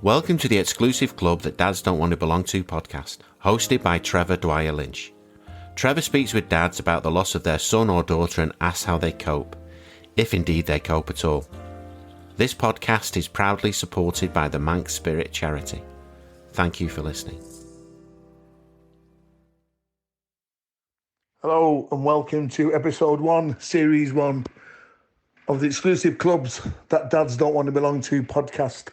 Welcome to the exclusive club that Dads Don't Want to Belong To podcast, hosted by Trevor Dwyer Lynch. Trevor speaks with dads about the loss of their son or daughter and asks how they cope, if indeed they cope at all. This podcast is proudly supported by the Manx Spirit charity. Thank you for listening. Hello and welcome to episode 1, series 1 of the exclusive clubs that dads don't want to belong to podcast.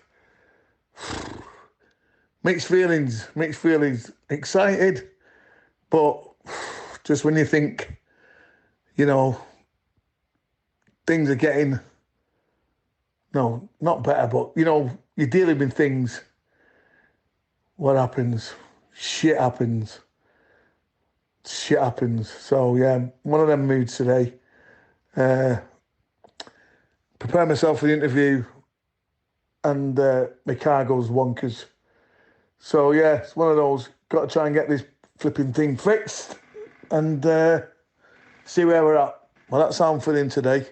Mixed feelings. Excited, but just when you think, things are getting, no, not better, but, you're dealing with things. What happens? Shit happens. So, yeah, one of them moods today. Prepare myself for the interview and my car goes wonkers. So, yeah, it's one of those. Got to try and get this flipping thing fixed and see where we're at. Well, that's how I'm feeling today.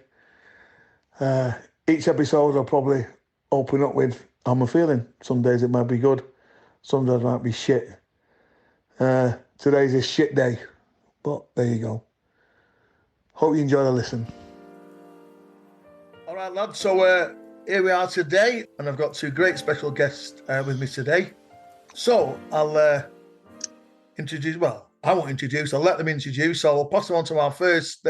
Each episode I'll probably open up with how I'm feeling. Some days it might be good. Some days it might be shit. Today's a shit day. But there you go. Hope you enjoy the listen. All right, lads. So here we are today, and I've got two great special guests with me today. So I'll introduce. Well, I won't introduce. I'll let them introduce. So I'll pass them on to our first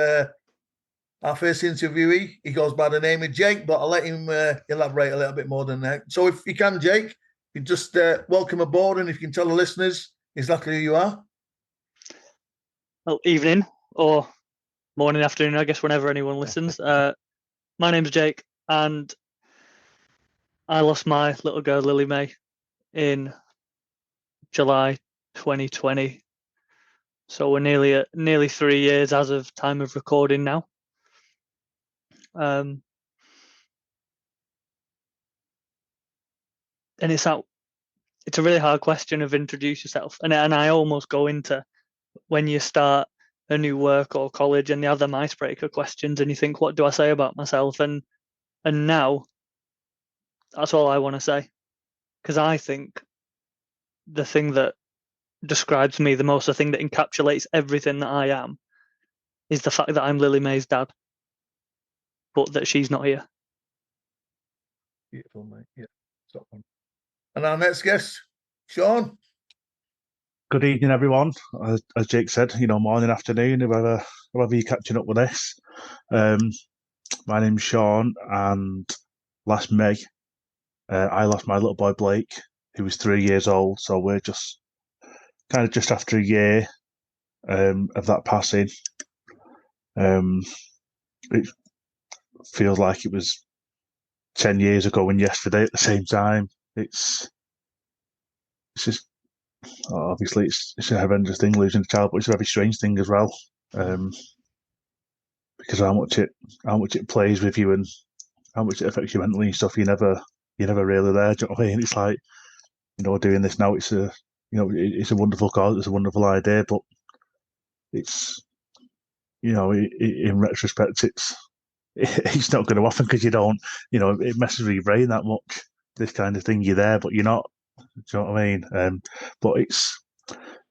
interviewee. He goes by the name of Jake, but I'll let him elaborate a little bit more than that. So if you can, Jake, you just welcome aboard, and if you can tell the listeners exactly who you are. Well, evening or morning, afternoon, I guess, whenever anyone listens. My name's Jake, and I lost my little girl, Lily May, in July 2020. So we're nearly 3 years as of time of recording now. And it's a really hard question of introduce yourself. And I almost go into when you start a new work or college and the other icebreaker questions and you think, what do I say about myself? And now that's all I want to say. Because I think the thing that describes me the most, the thing that encapsulates everything that I am, is the fact that I'm Lily May's dad, but that she's not here. Beautiful, mate. Yeah. Stop on. And our next guest, Sean. Good evening, everyone. As Jake said, morning, afternoon, whoever you're catching up with this. My name's Sean, and last May, I lost my little boy Blake, who was 3 years old. So we're just after a year of that passing. It feels like it was 10 years ago and yesterday at the same time. It's just. Obviously, it's a horrendous thing losing a child, but it's a very strange thing as well, because how much it plays with you and how much it affects you mentally and stuff. You're never really there. Do you know what I mean? It's like, doing this now. It's a it's a wonderful cause. It's a wonderful idea, but it's in retrospect, it's not going to happen because you don't. It messes with your brain that much. This kind of thing, you're there, but you're not. Do you know what I mean? But it's,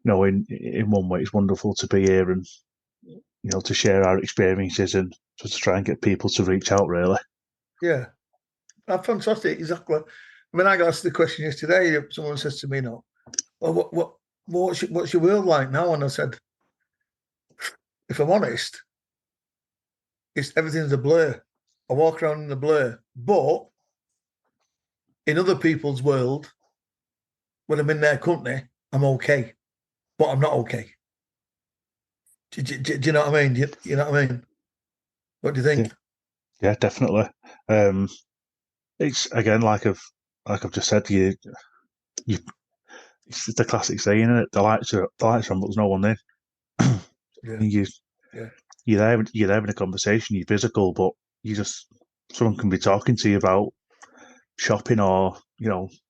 in one way, it's wonderful to be here and, to share our experiences and just to try and get people to reach out, really. Yeah. Fantastic. Exactly. I mean, I got asked the question yesterday. Someone says to me, well, what's your world like now? And I said, if I'm honest, everything's a blur. I walk around in a blur. But in other people's world, when I'm in their company, I'm okay, but I'm not okay. Do you know what I mean? You know what I mean? What do you think? Yeah, definitely. It's again like I've just said, you. It's the classic saying, isn't it? The lights are on, but there's no one in. You're there having a conversation. You're physical, but someone can be talking to you about shopping or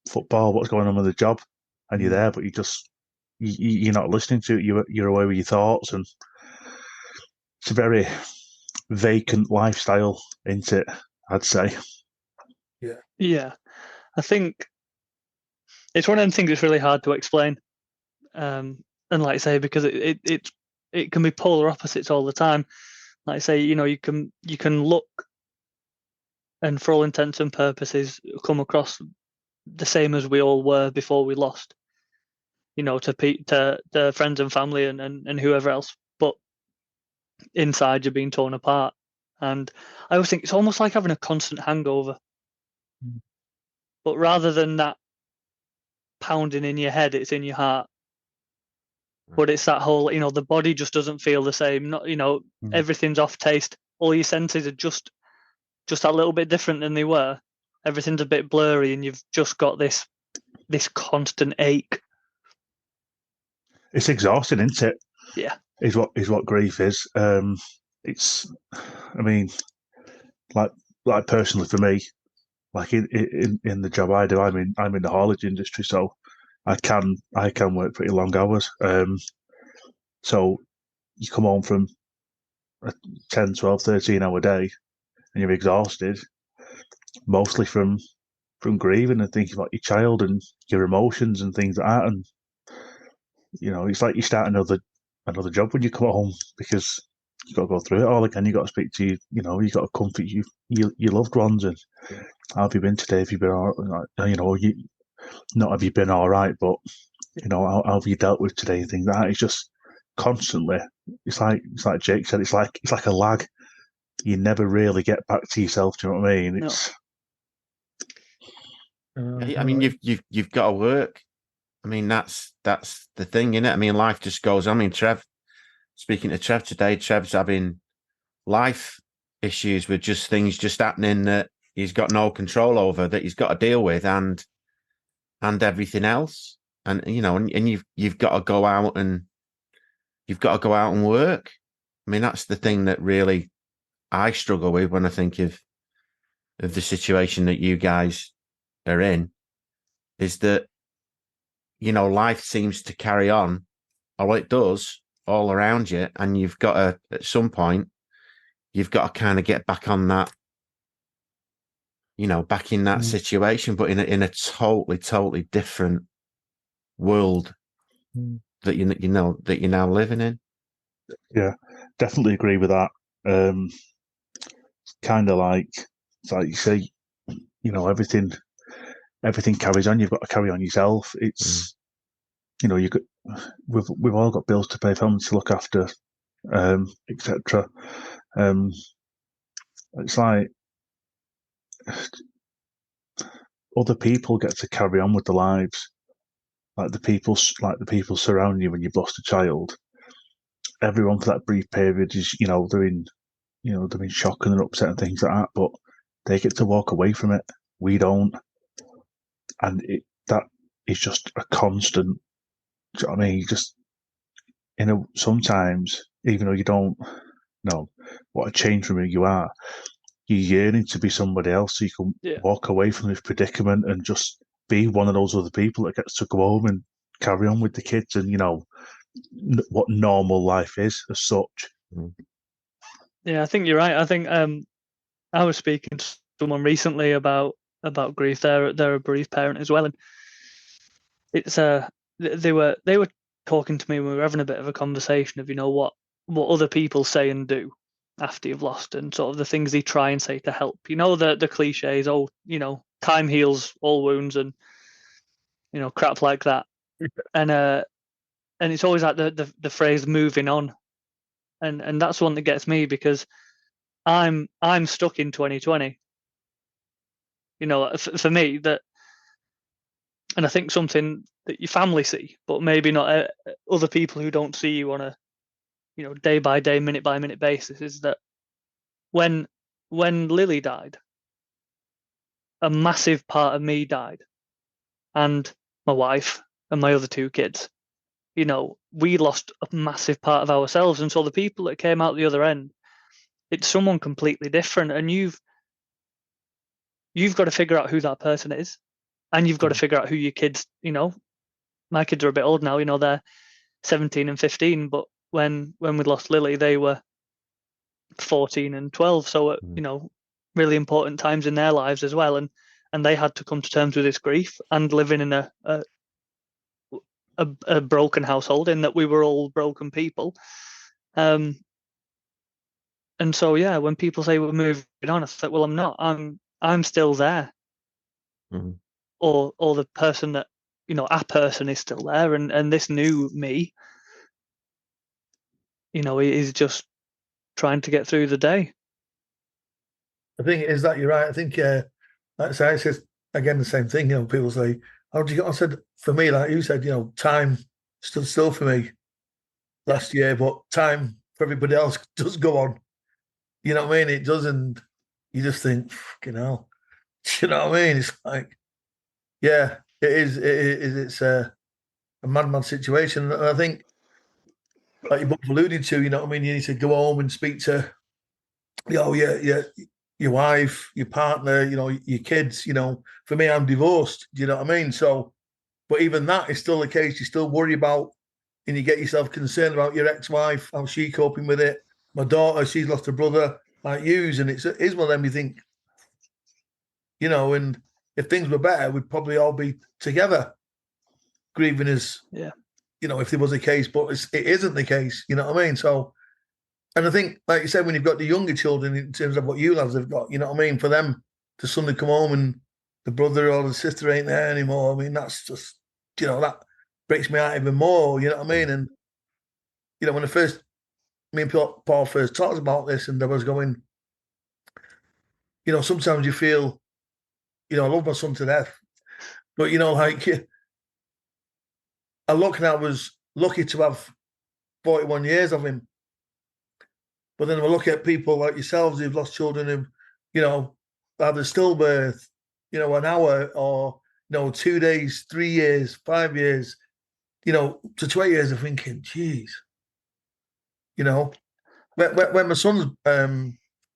football, what's going on with the job, and you're there, but you're not listening to it. You're away with your thoughts, and it's a very vacant lifestyle, isn't it? I'd say. Yeah. I think It's one of them things that's really hard to explain. And like I say, because it can be polar opposites all the time. Like I say, you can look and for all intents and purposes come across the same as we all were before we lost. To the friends and family and whoever else, but inside you're being torn apart. And I always think it's almost like having a constant hangover. But rather than that pounding in your head, it's in your heart. But it's that whole, the body just doesn't feel the same. Not, everything's off taste. All your senses are just that little bit different than they were. Everything's a bit blurry, and you've just got this constant ache. It's exhausting, isn't it? Yeah. Is what grief is. It's, I mean, like personally for me, like in the job I do, I'm in the haulage industry, so I can work pretty long hours. So you come home from a 10, 12, 13-hour day and you're exhausted, mostly from grieving and thinking about your child and your emotions and things like that. And it's like you start another job when you come home, because you got to go through it all again. You got to speak to you got to comfort your loved ones. And how have you been today? Have you been all right? Not have you been all right, but how have you dealt with today? Things like that. It's just constantly. It's like Jake said. It's like a lag. You never really get back to yourself. Do you know what I mean? It's. I mean, you've got to work. I mean, that's the thing, innit? I mean, life just goes on. I mean, speaking to Trev today, Trev's having life issues with just things just happening that he's got no control over, that he's got to deal with, and everything else. And and you've got to go out and work. I mean, that's the thing that really I struggle with when I think of the situation that you guys are in, is that life seems to carry on, or it does, all around you, and you've got to, at some point, you've got to kind of get back on that, back in that situation, but in a totally different world that that you're now living in. Yeah, definitely agree with that. Kind of like, it's like you say, everything carries on. You've got to carry on yourself. It's we've all got bills to pay, families to look after, etc. It's like other people get to carry on with their lives, like the people surrounding you when you've lost a child. Everyone for that brief period is they're in shock and they're upset and things like that, but they get to walk away from it. We don't, and that is just a constant. Do you know what I mean? Just sometimes, even though you don't know what a change from who you are, you're yearning to be somebody else, so you can walk away from this predicament and just be one of those other people that gets to go home and carry on with the kids and what normal life is as such. Yeah, I think you're right. I think I was speaking to someone recently about grief. They're a bereaved parent as well, and it's they were talking to me when we were having a bit of a conversation of what other people say and do after you've lost, and sort of the things they try and say to help. The cliches, time heals all wounds, and crap like that. And it's always like the phrase moving on, and that's one that gets me, because I'm stuck in 2020. For me, that, and I think something that your family see, but maybe not other people who don't see you on a day by day, minute by minute basis, is that when Lily died, a massive part of me died, and my wife and my other two kids. We lost a massive part of ourselves, and so the people that came out the other end, it's someone completely different, and you've got to figure out who that person is, and you've got to figure out who your kids. My kids are a bit old now. They're 17 and 15, but when we lost Lily, they were 14 and 12. So really important times in their lives as well, and and they had to come to terms with this grief and living in a broken household, in that we were all broken people. And so, yeah, when people say we're moving on, I thought, well, I'm not. I'm still there. Mm-hmm. Or the person that, a person is still there, and this new me, is just trying to get through the day. I think it is that you're right. I think, like I say, it's just, again, the same thing. People say, how do you get? I said, for me, like you said, time stood still for me last year, but time for everybody else does go on. You know what I mean? It doesn't. You just think, fucking hell. You know what I mean? It's like, yeah, it is. It's a mad situation. And I think, like you both alluded to, you know what I mean? You need to go home and speak to, your wife, your partner, your kids. For me, I'm divorced. Do you know what I mean? So, but even that is still the case. You still worry about, and you get yourself concerned about your ex-wife, how she coping with it. My daughter, she's lost her brother, like yous, and it's one of them. You think, and if things were better, we'd probably all be together, grieving as, if there was a case. But it isn't the case. You know what I mean? So, and I think, like you said, when you've got the younger children, in terms of what you lads have got, you know what I mean? For them to suddenly come home and the brother or the sister ain't there anymore, I mean, that's just, that breaks me out even more, you know what I mean? And, when me and Paul first talked about this, and I was going, sometimes you feel, I love my son to death, but, like, I was lucky to have 41 years of him. But then we look at people like yourselves who've lost children who, either stillbirth, an hour, or, 2 days, 3 years, 5 years, to 20 years of thinking, geez. When my son's, I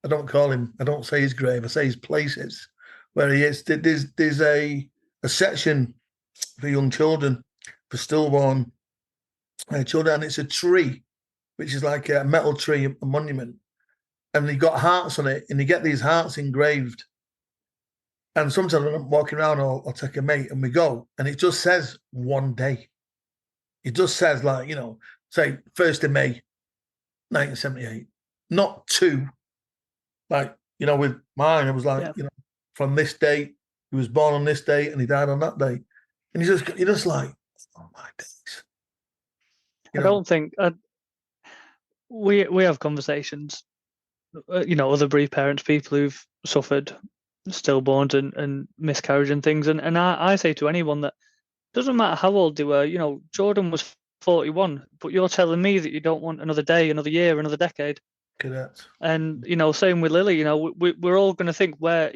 don't say his grave, I say his places where he is. There's a section for young children, for stillborn children, and it's a tree, which is like a metal tree, a monument. And they got hearts on it, and you get these hearts engraved. And sometimes when I'm walking around, I'll take a mate and we go, and it just says one day. It just says, like, say 1st of May, 1978, not 2. Like, with mine, it was like, from this date, he was born on this date and he died on that day. And you're just like, oh my days. I don't think we have conversations, other bereaved parents, people who've suffered stillborns and miscarriage and things, and I say to anyone that doesn't matter how old they were. Jordan was 41, but you're telling me that you don't want another day, another year, another decade. Correct. And same with Lily. We're all going to think, where,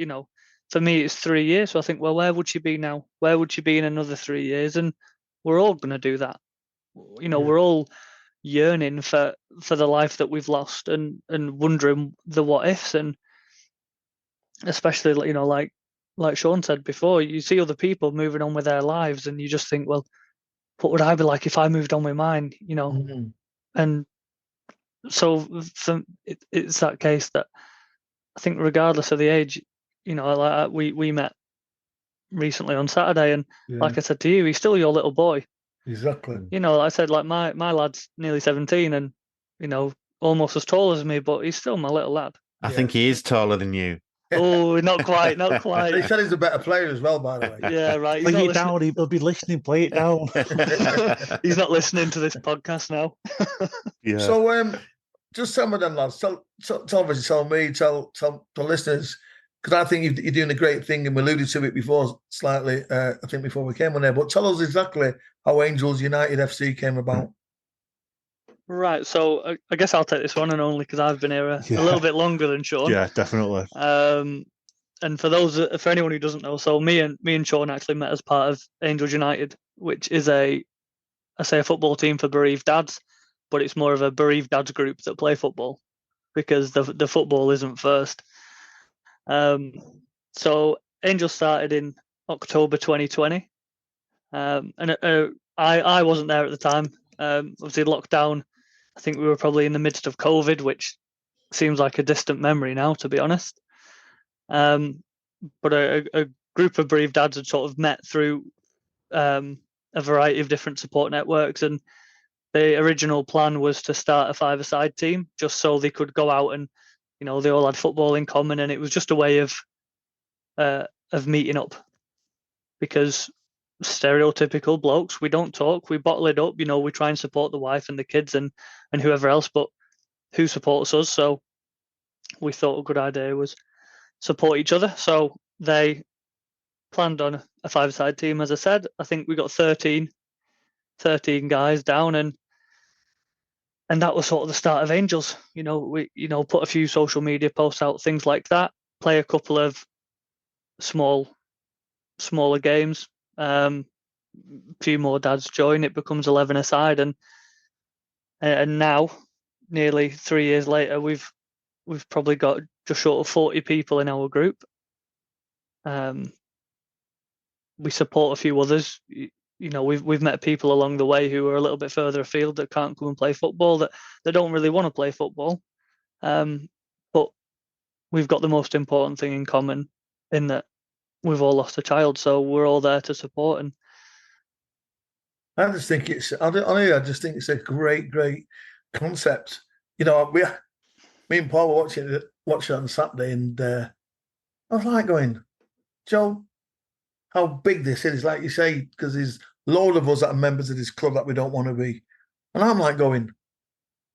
for me it's 3 years, so I think, well, where would she be now? Where would she be in another 3 years? And we're all going to do that. We're all yearning for the life that we've lost, and wondering the what ifs, and especially, like Sean said before, you see other people moving on with their lives, and you just think, well, what would I be like if I moved on with mine? Mm-hmm. And so it's that case that I think, regardless of the age, like we met recently on Saturday, and like I said to you, he's still your little boy. Exactly. I said, like, my lad's nearly 17 and, almost as tall as me, but he's still my little lad. I think he is taller than you. Oh, not quite, not quite. He said he's a better player as well, by the way. Yeah, right. Play it down. He'll be listening. Play it down. He's not listening to this podcast now. Yeah. So, just tell me then, lads. Tell me, tell the listeners, because I think you're doing a great thing, and we alluded to it before slightly. I think before we came on there, but tell us exactly how Angels United FC came about. Right. So I guess I'll take this one, and only because I've been here a little bit longer than Sean. Yeah, definitely. And for anyone who doesn't know, so me and Sean actually met as part of Angels United, which is a football team for bereaved dads, but it's more of a bereaved dads group that play football, because the football isn't first. So Angels started in October 2020, and I wasn't there at the time. Obviously, lockdown. I think we were probably in the midst of COVID, which seems like a distant memory now, to be honest. But a group of bereaved dads had sort of met through a variety of different support networks, and the original plan was to start a five-a-side team just so they could go out and, you know, they all had football in common, and it was just a way of meeting up, because stereotypical blokes, we don't talk, we bottle it up, you know, we try and support the wife and the kids and whoever else, but who supports us? So we thought a good idea was support each other. So they planned on a five-a-side team, as I said. I think we got 13 guys down, and that was sort of the start of Angels. You know, we put a few social media posts out, things like that, play a couple of smaller games. Few more dads join. It becomes 11 aside, and now, nearly 3 years later, we've probably got just short of 40 people in our group. We support a few others. You know, we've met people along the way who are a little bit further afield that can't come and play football, that don't really want to play football. But we've got the most important thing in common, in that we've all lost a child, so we're all there to support. And I just think it's a great concept. You know, me and Paul were watching it on Saturday, and I was like going, Joe, how big this is, like you say, because there's a load of us that are members of this club that we don't want to be. And I'm like going,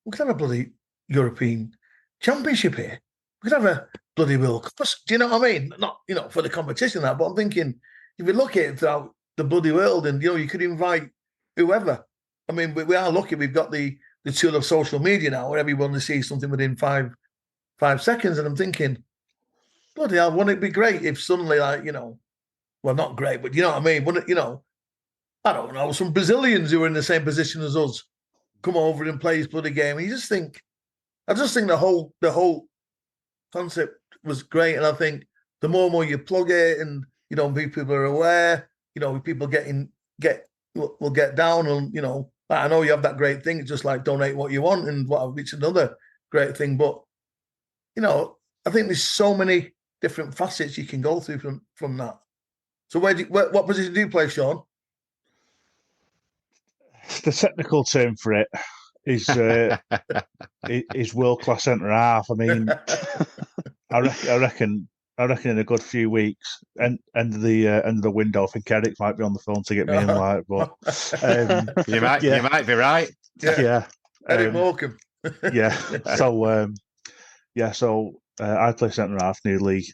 we could have a bloody European Championship here. We could have a bloody World Cup. Do you know what I mean? Not, you know, for the competition, that, but I'm thinking, if you look at it throughout the bloody world, and, you know, you could invite whoever. I mean, we are lucky we've got the tool of social media now, where everyone sees something within five seconds. And I'm thinking, bloody hell, wouldn't it be great if suddenly, like, you know, well, not great, but you know what I mean? Wouldn't it, you know, I don't know, some Brazilians who are in the same position as us come over and play this bloody game. And I just think the whole concept was great. And I think the more you plug it, and, you know, people are aware, you know, people will get down, and, you know, I know you have that great thing. It's just like donate what you want, and it's another great thing. But, you know, I think there's so many different facets you can go through from that. So what position do you play, Sean? The technical term for it is is world-class centre half. I mean, I reckon in a good few weeks, end of the window, I think Eric might be on the phone to get me in. Like, but you might be right. Yeah, Eric Morecambe. Yeah. So I play centre half, nearly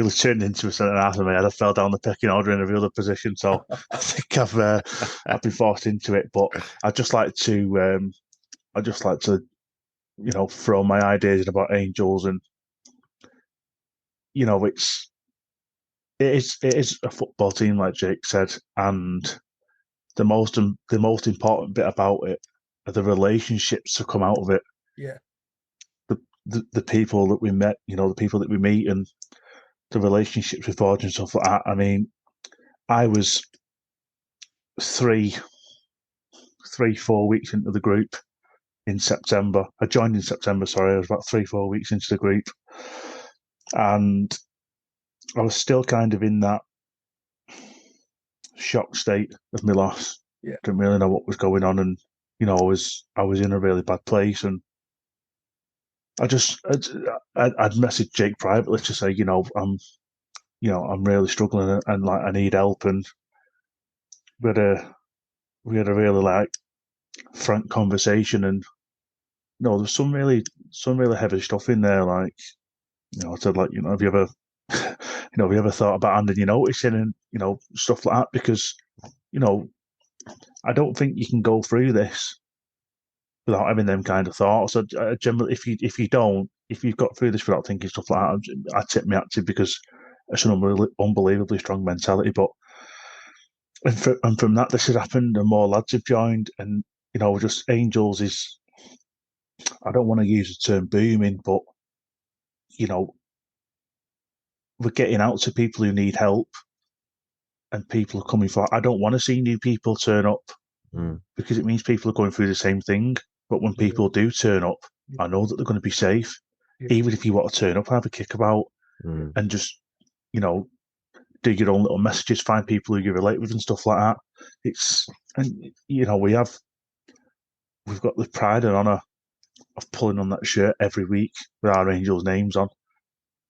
turned into a centre half in my head. I fell down the pecking order in every other position, so I think I've been forced into it. But I just like to you know, throw my ideas in about Angels, and, you know, it is a football team, like Jake said, and the most important bit about it are the relationships that come out of it. Yeah. The people that we met, you know, the people that we meet, and the relationships we forge and stuff like that. I mean, I was 4 weeks into the group in September. I joined in September, sorry. I was about 3-4 weeks into the group. And I was still kind of in that shock state of my loss. Yeah. Didn't really know what was going on, and, you know, I was in a really bad place, and I'd messaged Jake privately to say, you know, I'm really struggling, and like, I need help. And we had a really, like, frank conversation, and, you know, there's some really heavy stuff in there. Like, you know, I said, like, you know, have you ever thought about handing your notice in, and, you know, stuff like that? Because, you know, I don't think you can go through this without having them kind of thoughts. So generally, if you've got through this without thinking stuff like that, I tip me active, because it's an unbelievably strong mentality. But and from that, this has happened, and more lads have joined, and, you know, just Angels is, I don't want to use the term booming, but, you know, we're getting out to people who need help, and people are coming for. I don't want to see new people turn up, because it means people are going through the same thing. But when people do turn up, I know that they're going to be safe. Even if you want to turn up and have a kick about, and just, you know, do your own little messages, find people who you relate with and stuff like that. We've got the pride and honour of pulling on that shirt every week with our Angels' names on.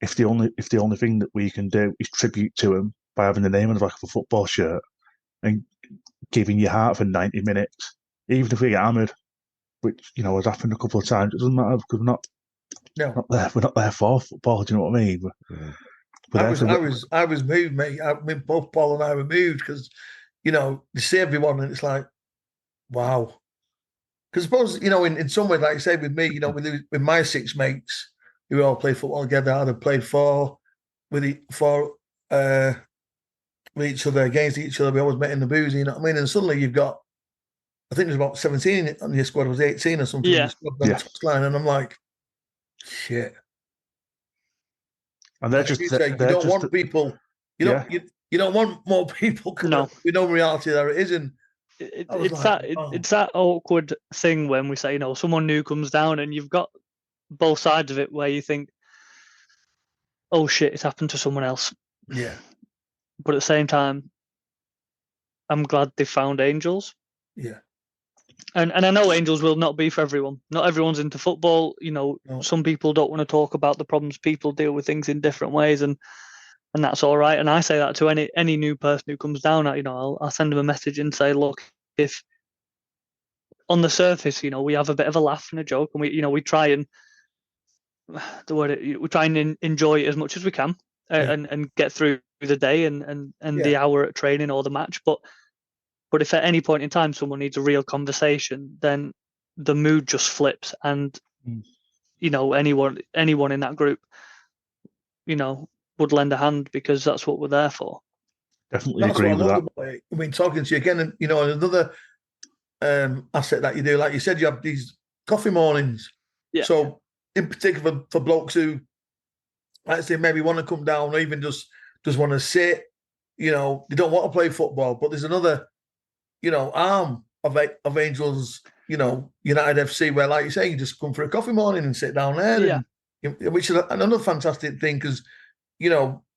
If the only thing that we can do is tribute to them by having the name on the back of a football shirt and giving your heart for 90 minutes, even if we get hammered, which has happened a couple of times, it doesn't matter because we're not there for football. Do you know what I mean? I was moved, mate. Both Paul and I were moved because you see everyone and it's like, wow. Because suppose in some way, like I say, with me, with my 6 mates, who all play football together, I'd have played with each other, against each other. We always met in the booze, you know what I mean? And suddenly you've got, I think there's about 17 on your squad, it was 18 or something. Yeah. On the touchline, and I'm like, shit. And they're just, you don't want people, you don't want more people coming up. We know reality there it is. And it's that awkward thing when we say, someone new comes down and you've got both sides of it where you think, oh shit, it's happened to someone else. Yeah. But at the same time, I'm glad they found Angels. Yeah. And I know Angels will not be for everyone. Not everyone's into football. No. Some people don't want to talk about the problems. People deal with things in different ways, and that's all right. And I say that to any new person who comes down. I'll send them a message and say, look, if on the surface, we have a bit of a laugh and a joke, and we try and enjoy it as much as we can, and get through the day and the hour at training or the match. But if at any point in time someone needs a real conversation, then the mood just flips, and anyone in that group, would lend a hand because that's what we're there for. Definitely agree with that. I mean, talking to you again, and another asset that you do, like you said, you have these coffee mornings. Yeah. So in particular for blokes who, like say, maybe want to come down or even just want to sit, they don't want to play football, but there's another, arm of Angels, United FC, where, like you say, you just come for a coffee morning and sit down there. Yeah. Which is another fantastic thing because,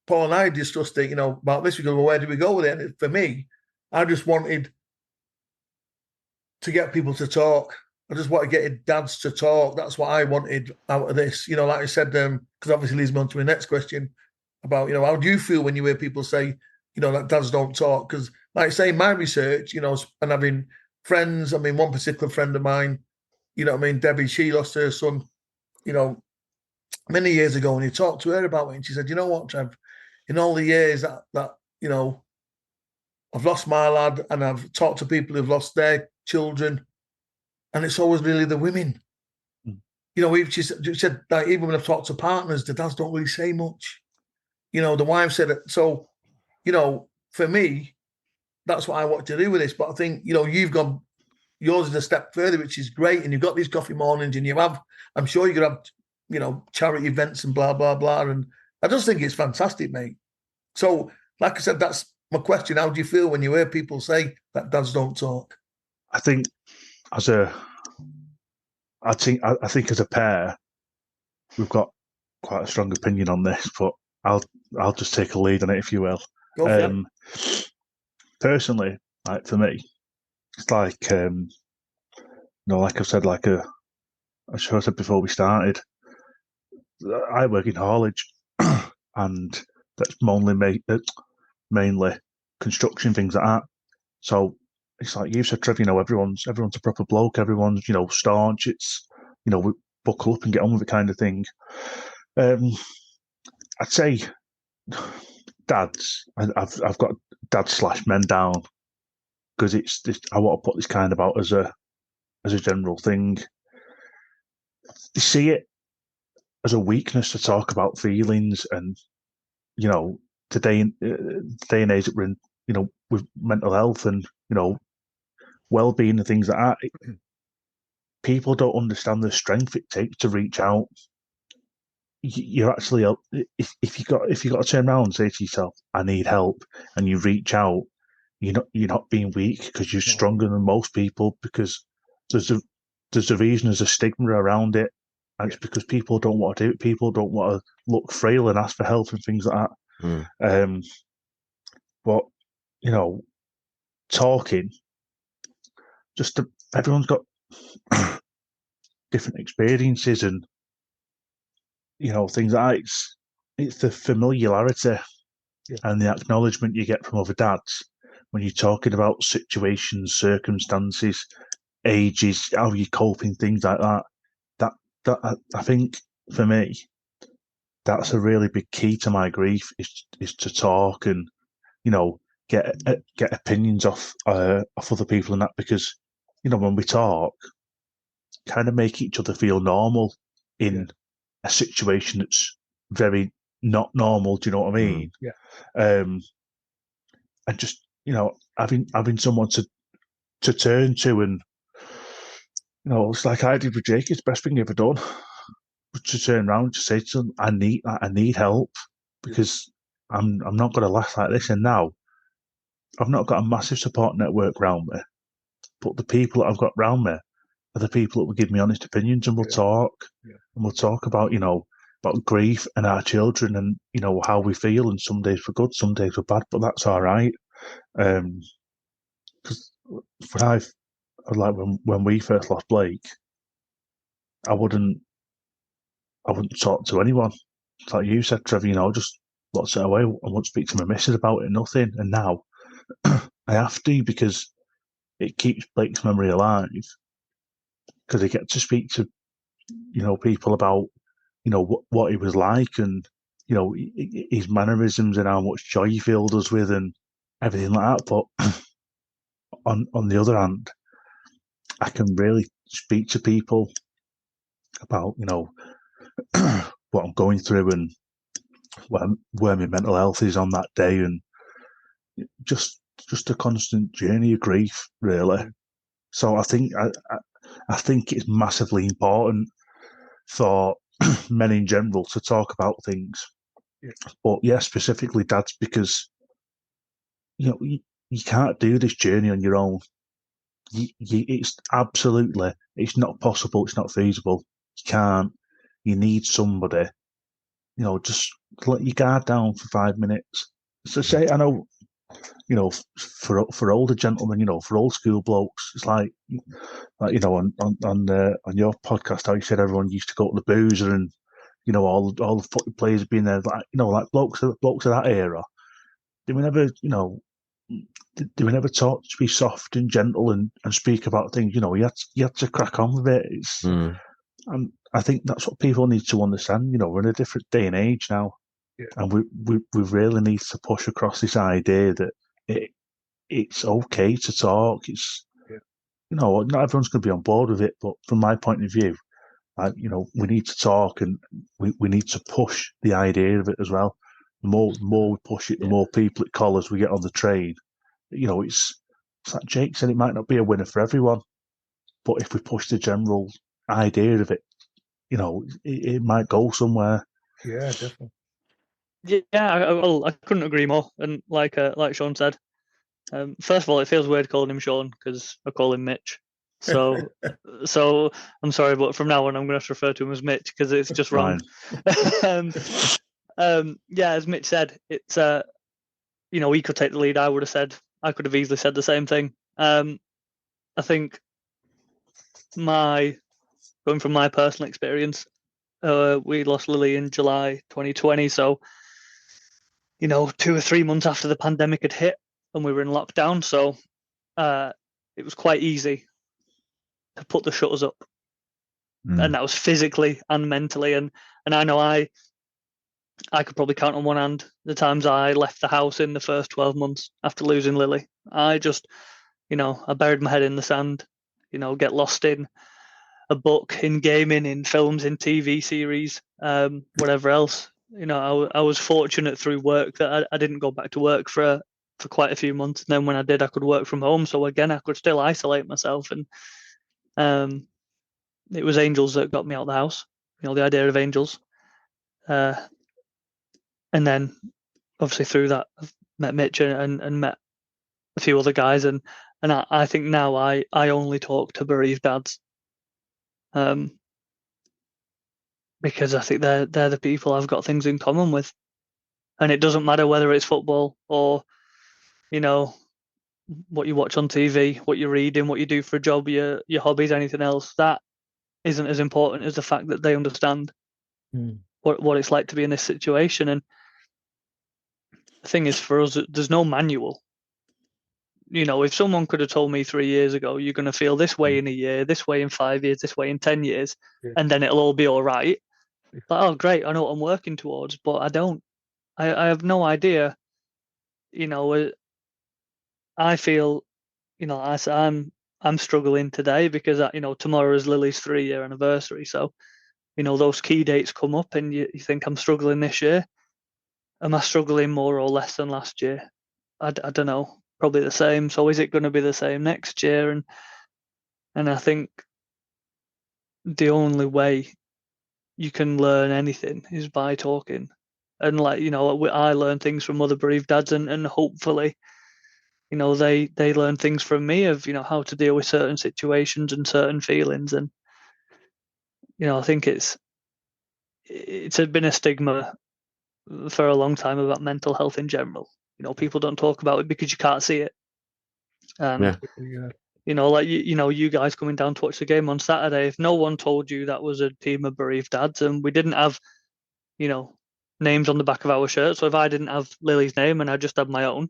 Paul and I discussed it, about this. We go, well, where do we go with it? And for me, I just wanted to get people to talk. I just want to get dads to talk. That's what I wanted out of this. Like I said, because obviously leads me on to my next question about, how do you feel when you hear people say, that dads don't talk? Because, like I say, my research, and having friends, one particular friend of mine, Debbie, she lost her son, many years ago, and he talked to her about it, and she said, you know what, Trev, in all the years that I've lost my lad, and I've talked to people who've lost their children, and it's always really the women. She said, like, even when I've talked to partners, the dads don't really say much. The wife said it. So, for me, that's what I want to do with this. But I think, you've gone, yours is a step further, which is great. And you've got these coffee mornings, and I'm sure you're going to have, charity events and blah, blah, blah. And I just think it's fantastic, mate. So, like I said, that's my question. How do you feel when you hear people say that dads don't talk? I think as a pair, we've got quite a strong opinion on this, but I'll just take a lead on it, if you will. Personally, like for me, it's like like I've said, I'm sure I said before we started, I work in haulage, and that's mainly construction, things like that. So it's like you said, Trev, everyone's a proper bloke, everyone's, staunch, it's, we buckle up and get on with it kind of thing. I'd say dads, I've got dad/men down, because I want to put this kind of out as a general thing. They see it as a weakness to talk about feelings, and today and age that we're in, with mental health and well-being and things like that, people don't understand the strength it takes to reach out. You're actually, if you got to turn around and say to yourself, "I need help," and you reach out, you're not being weak, because you're stronger than most people, because there's a reason, there's a stigma around it, and it's because people don't want to do it. People don't want to look frail and ask for help and things like that. But, talking, everyone's got different experiences and, things like that. It's the familiarity and the acknowledgement you get from other dads when you're talking about situations, circumstances, ages, how you're coping, things like that. That I think for me, that's a really big key to my grief is to talk and get opinions off other people and that, because when we talk, kind of make each other feel normal in a situation that's very not normal. Do you know what I mean? Yeah. And just having someone to turn to, and it's like I did with Jake. It's the best thing he ever done. To turn around to say to them, I need help, because I'm not going to last like this. And now I've not got a massive support network around me, but the people that I've got around me are the people that will give me honest opinions, and we'll talk, and we'll talk about about grief and our children, and how we feel. And some days we're good, some days we're bad, but that's all right. Because when we first lost Blake, I wouldn't talk to anyone. It's like you said, Trevor, just lots it away. I won't speak to my missus about it, nothing. And now I have to, because it keeps Blake's memory alive, because I get to speak to, people about, what he was like, and, his mannerisms and how much joy he filled us with and everything like that. But on the other hand, I can really speak to people about, what I'm going through and where my mental health is on that day, and just a constant journey of grief, really. So I think it's massively important for men in general to talk about things, but specifically dads, because you can't do this journey on your own. It's not possible. It's not feasible. You can't. You need somebody. Just let your guard down for 5 minutes. So say, I know, for older gentlemen, for old school blokes, it's like on your podcast, how you said everyone used to go to the boozer, and all the football players have been there, like blokes of that era. They were never, they were never taught to be soft and gentle and speak about things. You had to crack on with it. And I think that's what people need to understand. We're in a different day and age now, and we really need to push across this idea that it's okay to talk. It's not everyone's going to be on board with it, but from my point of view, we need to talk, and we need to push the idea of it as well. The more we push it, the more people it collars we get on the train. It's like Jake said, it might not be a winner for everyone, but if we push the general idea of it, it might go somewhere. Yeah, definitely. Yeah, I couldn't agree more. And like Sean said, first of all, it feels weird calling him Sean because I call him Mitch. So I'm sorry, but from now on, I'm going to have to refer to him as Mitch because it's just wrong. As Mitch said, it's he could take the lead. I could have easily said the same thing. I think going from my personal experience, we lost Lily in July 2020. So 2 or 3 months after the pandemic had hit and we were in lockdown. So it was quite easy to put the shutters up. And that was physically and mentally. And I know I could probably count on one hand the times I left the house in the first 12 months after losing Lily. I just, I buried my head in the sand, get lost in a book, in gaming, in films, in TV series, whatever else. I was fortunate through work that I didn't go back to work for quite a few months. And then when I did, I could work from home. So again, I could still isolate myself. And it was angels that got me out of the house, the idea of angels. And then obviously through that, I've met Mitch and met a few other guys. And I think now I only talk to bereaved dads. Because I think they're the people I've got things in common with. And it doesn't matter whether it's football or you know, what you watch on TV, what you're reading, what you do for a job, your hobbies, anything else, that isn't as important as the fact that they understand what it's like to be in this situation. And the thing is, for us, there's no manual. If someone could have told me 3 years ago, you're going to feel this way in a year, this way in 5 years, this way in 10 years, and then it'll all be all right. But, oh, great, I know what I'm working towards, but I don't. I have no idea. I feel, I'm struggling today because, tomorrow is Lily's 3-year anniversary. So, those key dates come up and you think I'm struggling this year. Am I struggling more or less than last year? I don't know. Probably the same. So is it going to be the same next year? And I think the only way you can learn anything is by talking. And I learn things from other bereaved dads, and hopefully, they learn things from me of how to deal with certain situations and certain feelings. And I think it's been a stigma for a long time about mental health in general. People don't talk about it because you can't see it. And you guys coming down to watch the game on Saturday, if no one told you that was a team of bereaved dads and we didn't have, names on the back of our shirts, so if I didn't have Lily's name and I just had my own,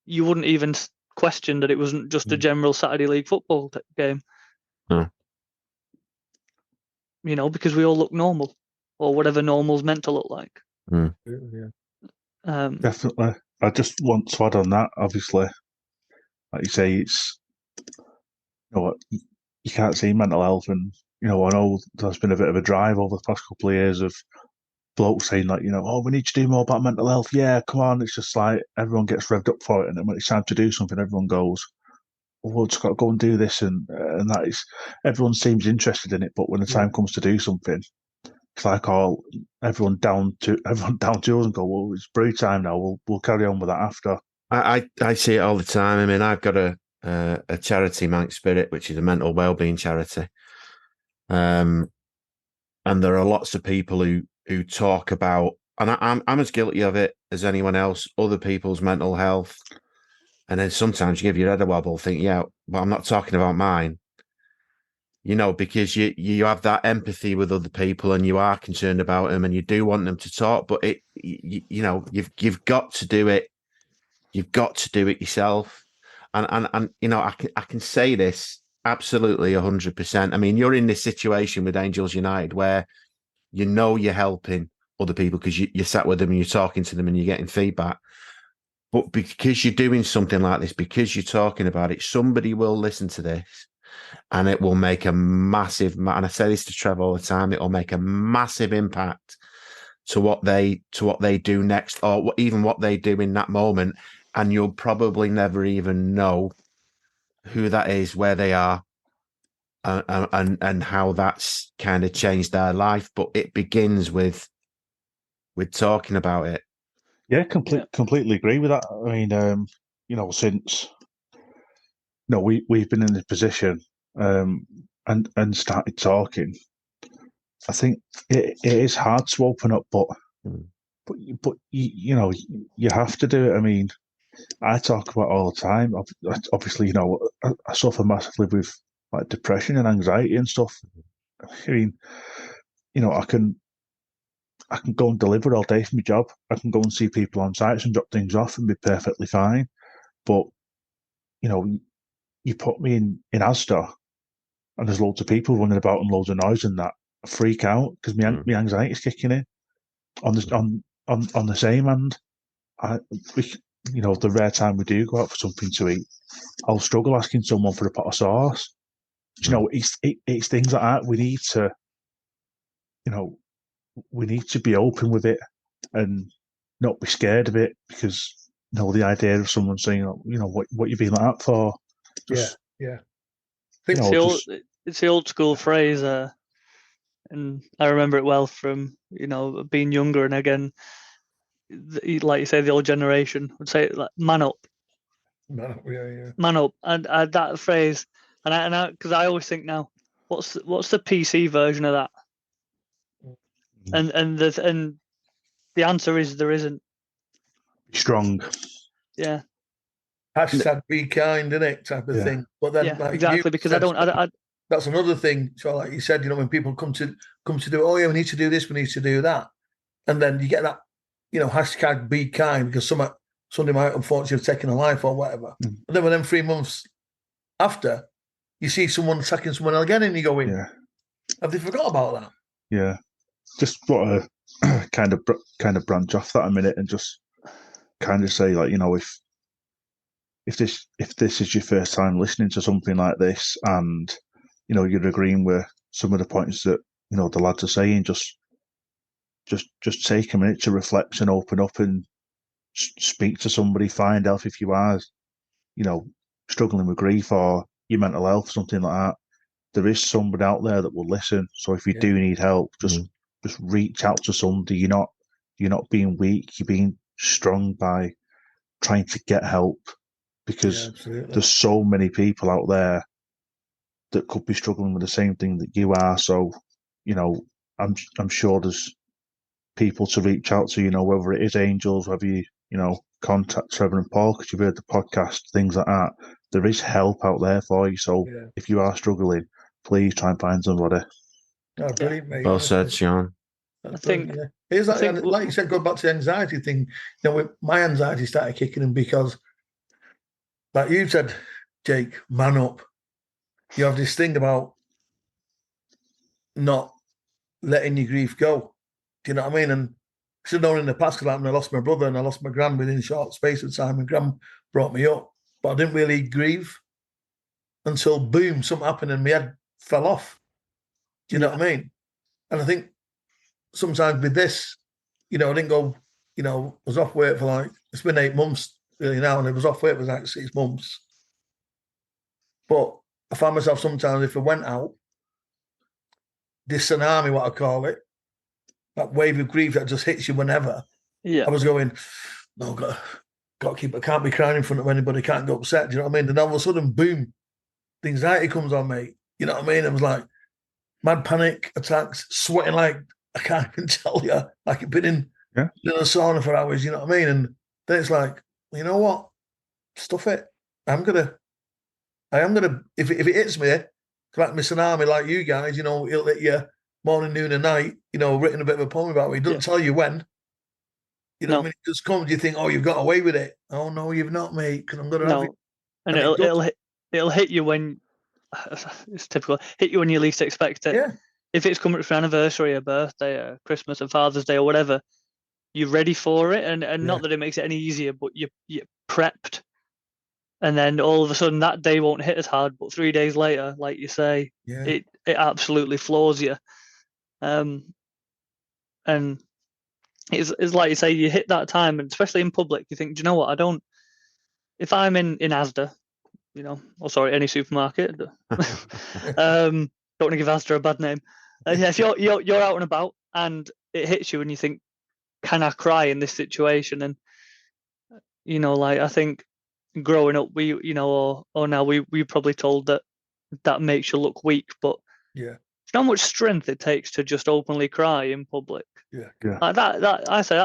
you wouldn't even question that it wasn't just a general Saturday League football game. Because we all look normal, or whatever normal's meant to look like. Definitely. I just want to add on that, obviously, like you say, it's, you can't see mental health, and, I know there's been a bit of a drive over the past couple of years of blokes saying, like, oh, we need to do more about mental health. Yeah, come on. It's just like everyone gets revved up for it, and then when it's time to do something, everyone goes, we've just got to go and do this, and that is, everyone seems interested in it, but when the time comes to do something, it's like everyone down to us and go, well, it's brew time now. We'll carry on with that after. I see it all the time. I mean, I've got a charity, Manx Spirit, which is a mental wellbeing charity, and there are lots of people who talk about, and I'm as guilty of it as anyone else, other people's mental health. And then sometimes you give your head a wobble, think, yeah, but I'm not talking about mine. Because you have that empathy with other people and you are concerned about them and you do want them to talk, but you've got to do it. You've got to do it yourself. And I can say this absolutely 100%. I mean, you're in this situation with Angels United where you're helping other people because you sat with them and you're talking to them and you're getting feedback. But because you're doing something like this, because you're talking about it, somebody will listen to this and it will make a massive, and I say this to Trevor all the time, it will make a massive impact to what they do next, or even what they do in that moment. And you'll probably never even know who that is, where they are, and how that's kind of changed their life. But it begins with talking about it. Yeah, completely agree with that. I mean, since we've been in this position, and started talking, I think it is hard to open up, but you have to do it. I mean, I talk about it all the time. Obviously, I suffer massively with like depression and anxiety and stuff. I mean, I can go and deliver all day for my job. I can go and see people on sites and drop things off and be perfectly fine. But you put me in Asda, and there's loads of people running about and loads of noise and that, I freak out because my anxiety's kicking in. On the same hand, the rare time we do go out for something to eat, I'll struggle asking someone for a pot of sauce. It's things like that. We need to be open with it and not be scared of it, because the idea of someone saying, what you being like that for? Yeah. It's the old school phrase, and I remember it well from being younger. And again, like you say, the old generation would say, like, man up, man up, and that phrase, and because I always think now, what's the PC version of that? And the answer is there isn't. Strong. Yeah. Hashtag be kind, innit? Type of thing. But then, Yeah, like exactly, you because said, that's another thing. So, like you said, you know, when people come to do, oh yeah, we need to do this, we need to do that, and then you get that, you know, hashtag be kind because somebody might unfortunately have taken a life or whatever. Mm. And then within 3 months after, you see someone attacking someone again, and you go in, have they forgot about that? Yeah. Just want to kind of branch off that a minute and just kind of say, like, you know, if this is your first time listening to something like this, and you know you're agreeing with some of the points that, you know, the lads are saying, just take a minute to reflect and open up and speak to somebody. Find out if you are, you know, struggling with grief or your mental health, something like that. There is somebody out there that will listen. So if you do need help, just reach out to somebody. You're not being weak. You're being strong by trying to get help, because there's so many people out there that could be struggling with the same thing that you are. So, you know, I'm sure there's people to reach out to, you know, whether it is angels, whether you know, contact Trevor and Paul because you've heard the podcast, things like that. There is help out there for you. So if you are struggling, please try and find somebody. Oh, brilliant, mate. Well said, Sean. I think here's that, and like you said, going back to the anxiety thing. You know, my anxiety started kicking in because, like you said, Jake, man up. You have this thing about not letting your grief go. Do you know what I mean? And I should have known in the past, because I lost my brother and I lost my gran within a short space of time, and gran brought me up. But I didn't really grieve until, boom, something happened and my head fell off. Do you know what I mean? And I think sometimes with this, you know, I didn't go, you know, I was off work for like, it's been 8 months really now, and it was off work for like 6 months. But I found myself sometimes, if I went out, this tsunami, what I call it, that wave of grief that just hits you whenever. Yeah. I was going, no, got to keep, I can't be crying in front of anybody, can't go upset. Do you know what I mean? And all of a sudden, boom, the anxiety comes on me. You know what I mean? It was like mad panic attacks, sweating like I can't even tell you, like I've been in a sauna for hours. You know what I mean? And then it's like, you know what? Stuff it. I am gonna. If it hits me, like my tsunami, like you guys, you know, it'll hit you morning, noon, and night. You know, written a bit of a poem about it. It doesn't tell you when. You know what I mean? It just comes. You think, oh, you've got away with it. Oh no, you've not, mate. Because I'm gonna have it. And it'll hit you when it's typical. Hit you when you least expect it. Yeah. If it's coming for an anniversary, a birthday, a Christmas, a Father's Day, or whatever, you're ready for it, and not that it makes it any easier, but you're prepped. And then all of a sudden that day won't hit as hard, but 3 days later, like you say, it absolutely floors you. And it's like you say, you hit that time, and especially in public, you think, do you know what? If I'm in Asda, you know, or sorry, any supermarket, don't want to give Asda a bad name. If you're out and about and it hits you and you think, can I cry in this situation? And you know, like I think growing up, we, you know, or now we probably told that makes you look weak, but it's how much strength it takes to just openly cry in public. Like that I say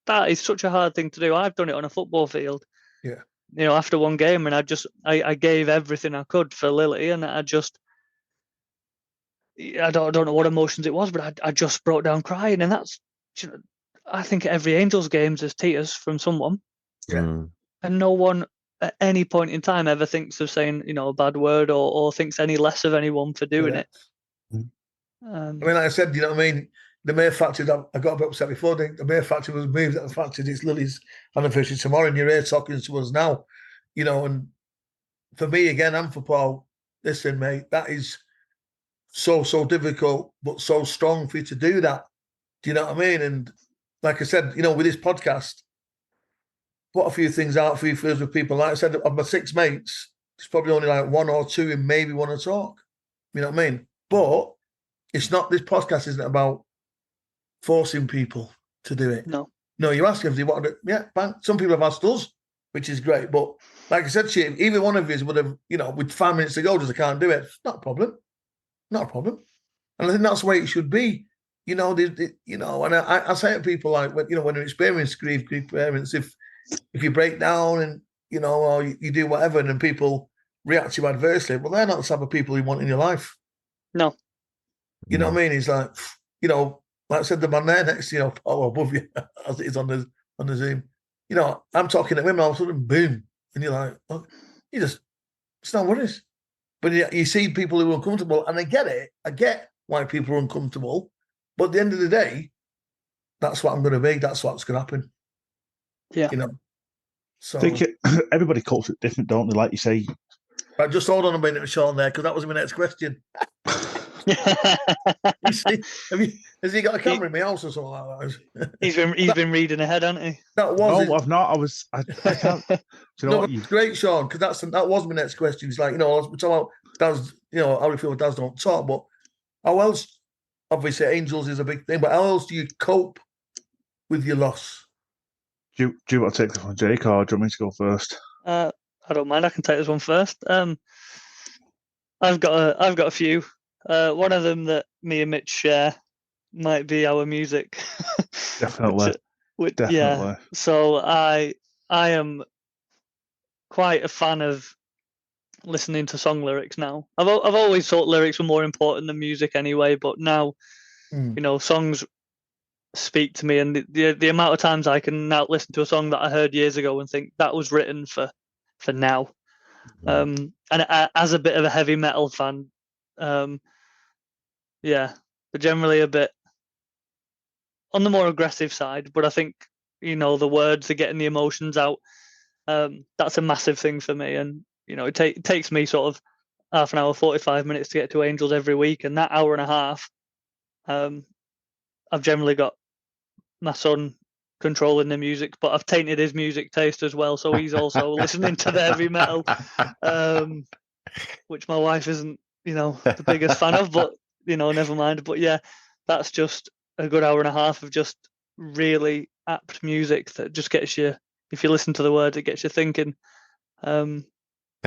that is such a hard thing to do. I've done it on a football field. You know, after one game, and I gave everything I could for Lily, and I don't know what emotions it was, but I just broke down crying, and that's, you know, I think at every Angels game there's tears from someone. And no one at any point in time ever thinks of saying, you know, a bad word or thinks any less of anyone for doing it. I mean, like I said, you know what I mean? The mere fact is, I got a bit upset before. The mere fact it was moved. The fact is, it's Lily's anniversary tomorrow, and you're here talking to us now. You know, and for me again, and for Paul, listen, mate, that is so difficult, but so strong for you to do that. Do you know what I mean? And like I said, you know, with this podcast, put a few things out for you with people. Like I said, of my 6 mates, there's probably only like 1 or 2 who maybe want to talk. You know what I mean? But it's not, this podcast isn't about forcing people to do it. No, you ask them if they want to. Yeah, bang. Some people have asked us, which is great. But like I said to you, either one of you would have, you know, with 5 minutes to go, just I can't do it. It's not a problem. Not a problem. And I think that's the way it should be. You know, you know, and I say to people, like, when, you know, when they experience grief parents, if if you break down and or you do whatever, and then people react to you adversely, well, they're not the type of people you want in your life. No. You know what I mean? It's like, like I said, the man there next to you, or above you, as it is on the Zoom. I'm talking to him, and all of a sudden, boom, and you're like, oh, it's not worries. But you see people who are uncomfortable, and I get it. I get why people are uncomfortable. But at the end of the day, that's what I'm going to be. That's what's going to happen. Yeah. So I think everybody copes it different, don't they? Like you say. But just hold on a minute, Sean, there, because that was my next question. You see, has he got a camera in my house or something like that? He's been reading ahead, hasn't he? That was. No, I've not. I can't. Do you know what? It's great, Sean, because that was my next question. It's like, we're talking about dads, how we feel dads don't talk, but how else? Obviously, angels is a big thing, but how else do you cope with your loss? Do you want to take this one, Jake, or do you want me to go first? I don't mind. I can take this one first. I've got a few. One of them that me and Mitch share might be our music. Definitely. Definitely. Yeah. So I am quite a fan of listening to song lyrics now. I've always thought lyrics were more important than music anyway, but now songs speak to me, and the amount of times I can now listen to a song that I heard years ago and think that was written for now. And as a bit of a heavy metal fan, yeah, but generally a bit on the more aggressive side. But I think the words are getting the emotions out. That's a massive thing for me, and it takes me sort of half an hour, 45 minutes to get to Angels every week, and that hour and a half, I've generally got my son controlling the music, but I've tainted his music taste as well, so he's also listening to the heavy metal, which my wife isn't the biggest fan of, but never mind. But yeah, that's just a good hour and a half of just really apt music that just gets you, if you listen to the words, it gets you thinking. And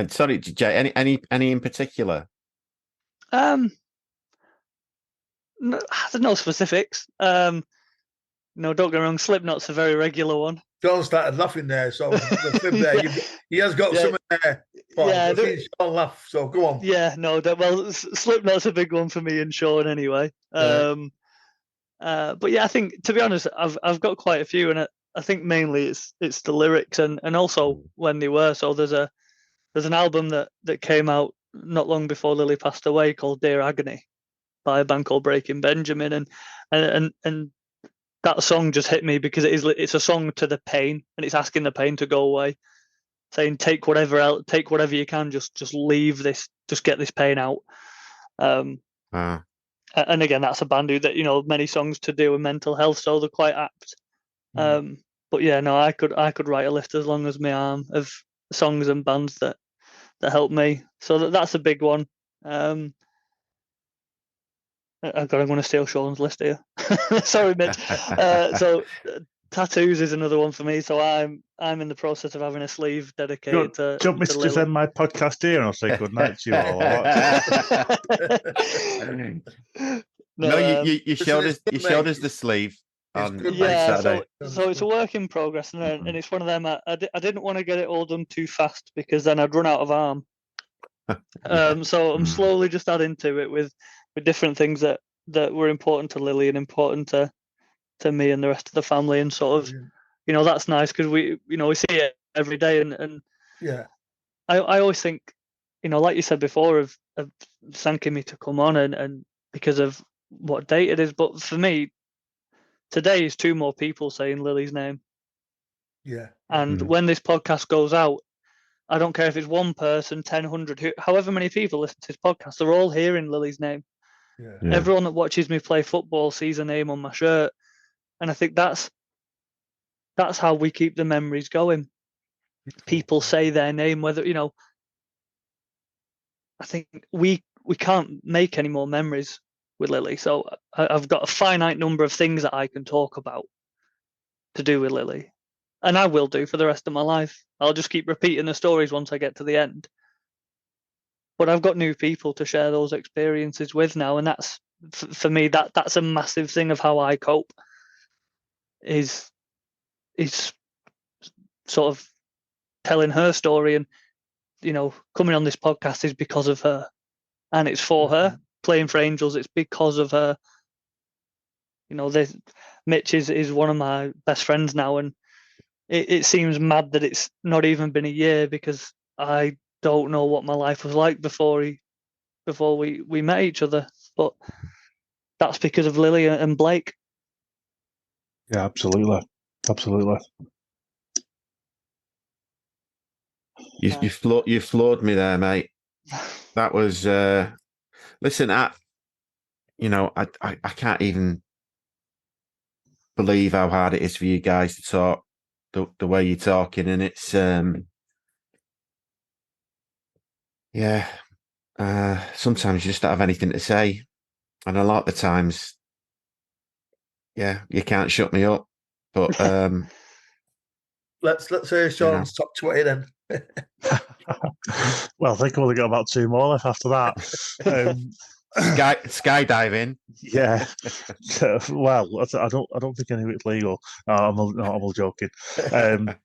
sorry, Jay, any in particular? No, there's no specifics. No, don't get me wrong, Slipknot's a very regular one. John started laughing there, so the flip there. Yeah. He has got something there. I've seen Sean laugh, so go on. Yeah, no, well, Slipknot's a big one for me and Sean anyway. But yeah, I think, to be honest, I've got quite a few, and I think mainly it's the lyrics and also when they were. So there's an album that came out not long before Lily passed away called Dear Agony by a band called Breaking Benjamin, and that song just hit me because it's a song to the pain, and it's asking the pain to go away, saying take whatever you can, just leave this, just get this pain out. And again, that's a band that many songs to do with mental health, so they're quite apt. But yeah, no, I could write a list as long as my arm of songs and bands that help me. So that's a big one. I'm going to steal Sean's list here. Sorry, Mitch. So tattoos is another one for me. So I'm in the process of having a sleeve dedicated to. Do you want me to just end my podcast here and I'll say good night to you all? No, you showed us the sleeve on Saturday. So it's a work in progress, and it's one of them. I didn't want to get it all done too fast because then I'd run out of arm. So I'm slowly just adding to it with different things that were important to Lily and important to me and the rest of the family, and sort of that's nice because we see it every day, and yeah, I always think like you said before of thanking me to come on and because of what date it is, but for me today is 2 more people saying Lily's name. And when this podcast goes out, I don't care if it's 1 person, 10, 100, however many people listen to this podcast, they're all hearing Lily's name. Everyone that watches me play football sees a name on my shirt, and I think that's how we keep the memories going. People say their name, whether I think we can't make any more memories with Lily, so I've got a finite number of things that I can talk about to do with Lily, and I will do for the rest of my life. I'll just keep repeating the stories once I get to the end. But I've got new people to share those experiences with now, and that's for me that's a massive thing of how I cope. Is sort of telling her story, and coming on this podcast is because of her, and it's for her. Playing for Angels, it's because of her. Mitch is one of my best friends now, and it seems mad that it's not even been a year, because I don't know what my life was like before we met each other. But that's because of Lily and Blake. Yeah, absolutely. You floored me there, mate. That was listen. I can't even believe how hard it is for you guys to talk the way you're talking, and it's sometimes you just don't have anything to say, and a lot of the times, you can't shut me up. But let's say Sean's top 20 then. Well, I think I've only got about 2 more left after that. skydiving. Yeah. Well, I don't think any of it's legal. No, I'm all joking. The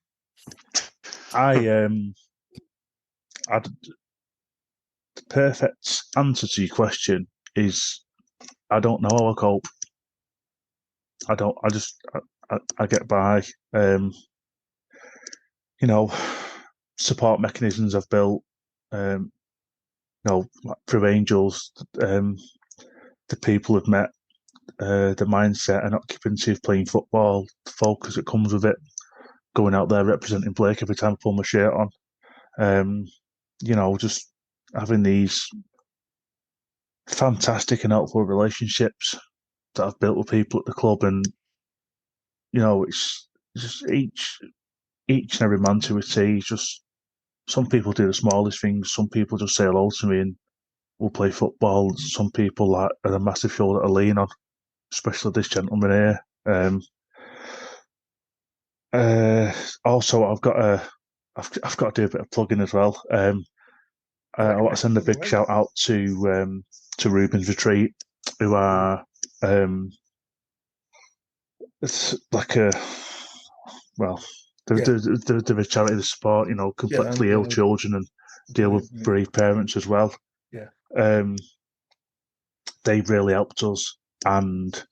perfect answer to your question is I don't know how I cope. I get by. Support mechanisms I've built. Through Angels, the people I've met, the mindset and occupancy of playing football, the focus that comes with it, going out there representing Blake every time I pull my shirt on. Just having these fantastic and helpful relationships that I've built with people at the club, and it's just each and every man to a T. Just some people do the smallest things. Some people just say hello to me and we'll play football. Some people are a massive shoulder to lean on, especially this gentleman here. Also, I've got to do a bit of plugging as well. I want to send a big shout out to Ruben's Retreat, who are it's like they're a charity to support completely ill children and deal with bereaved parents as well. Yeah. They've really helped us and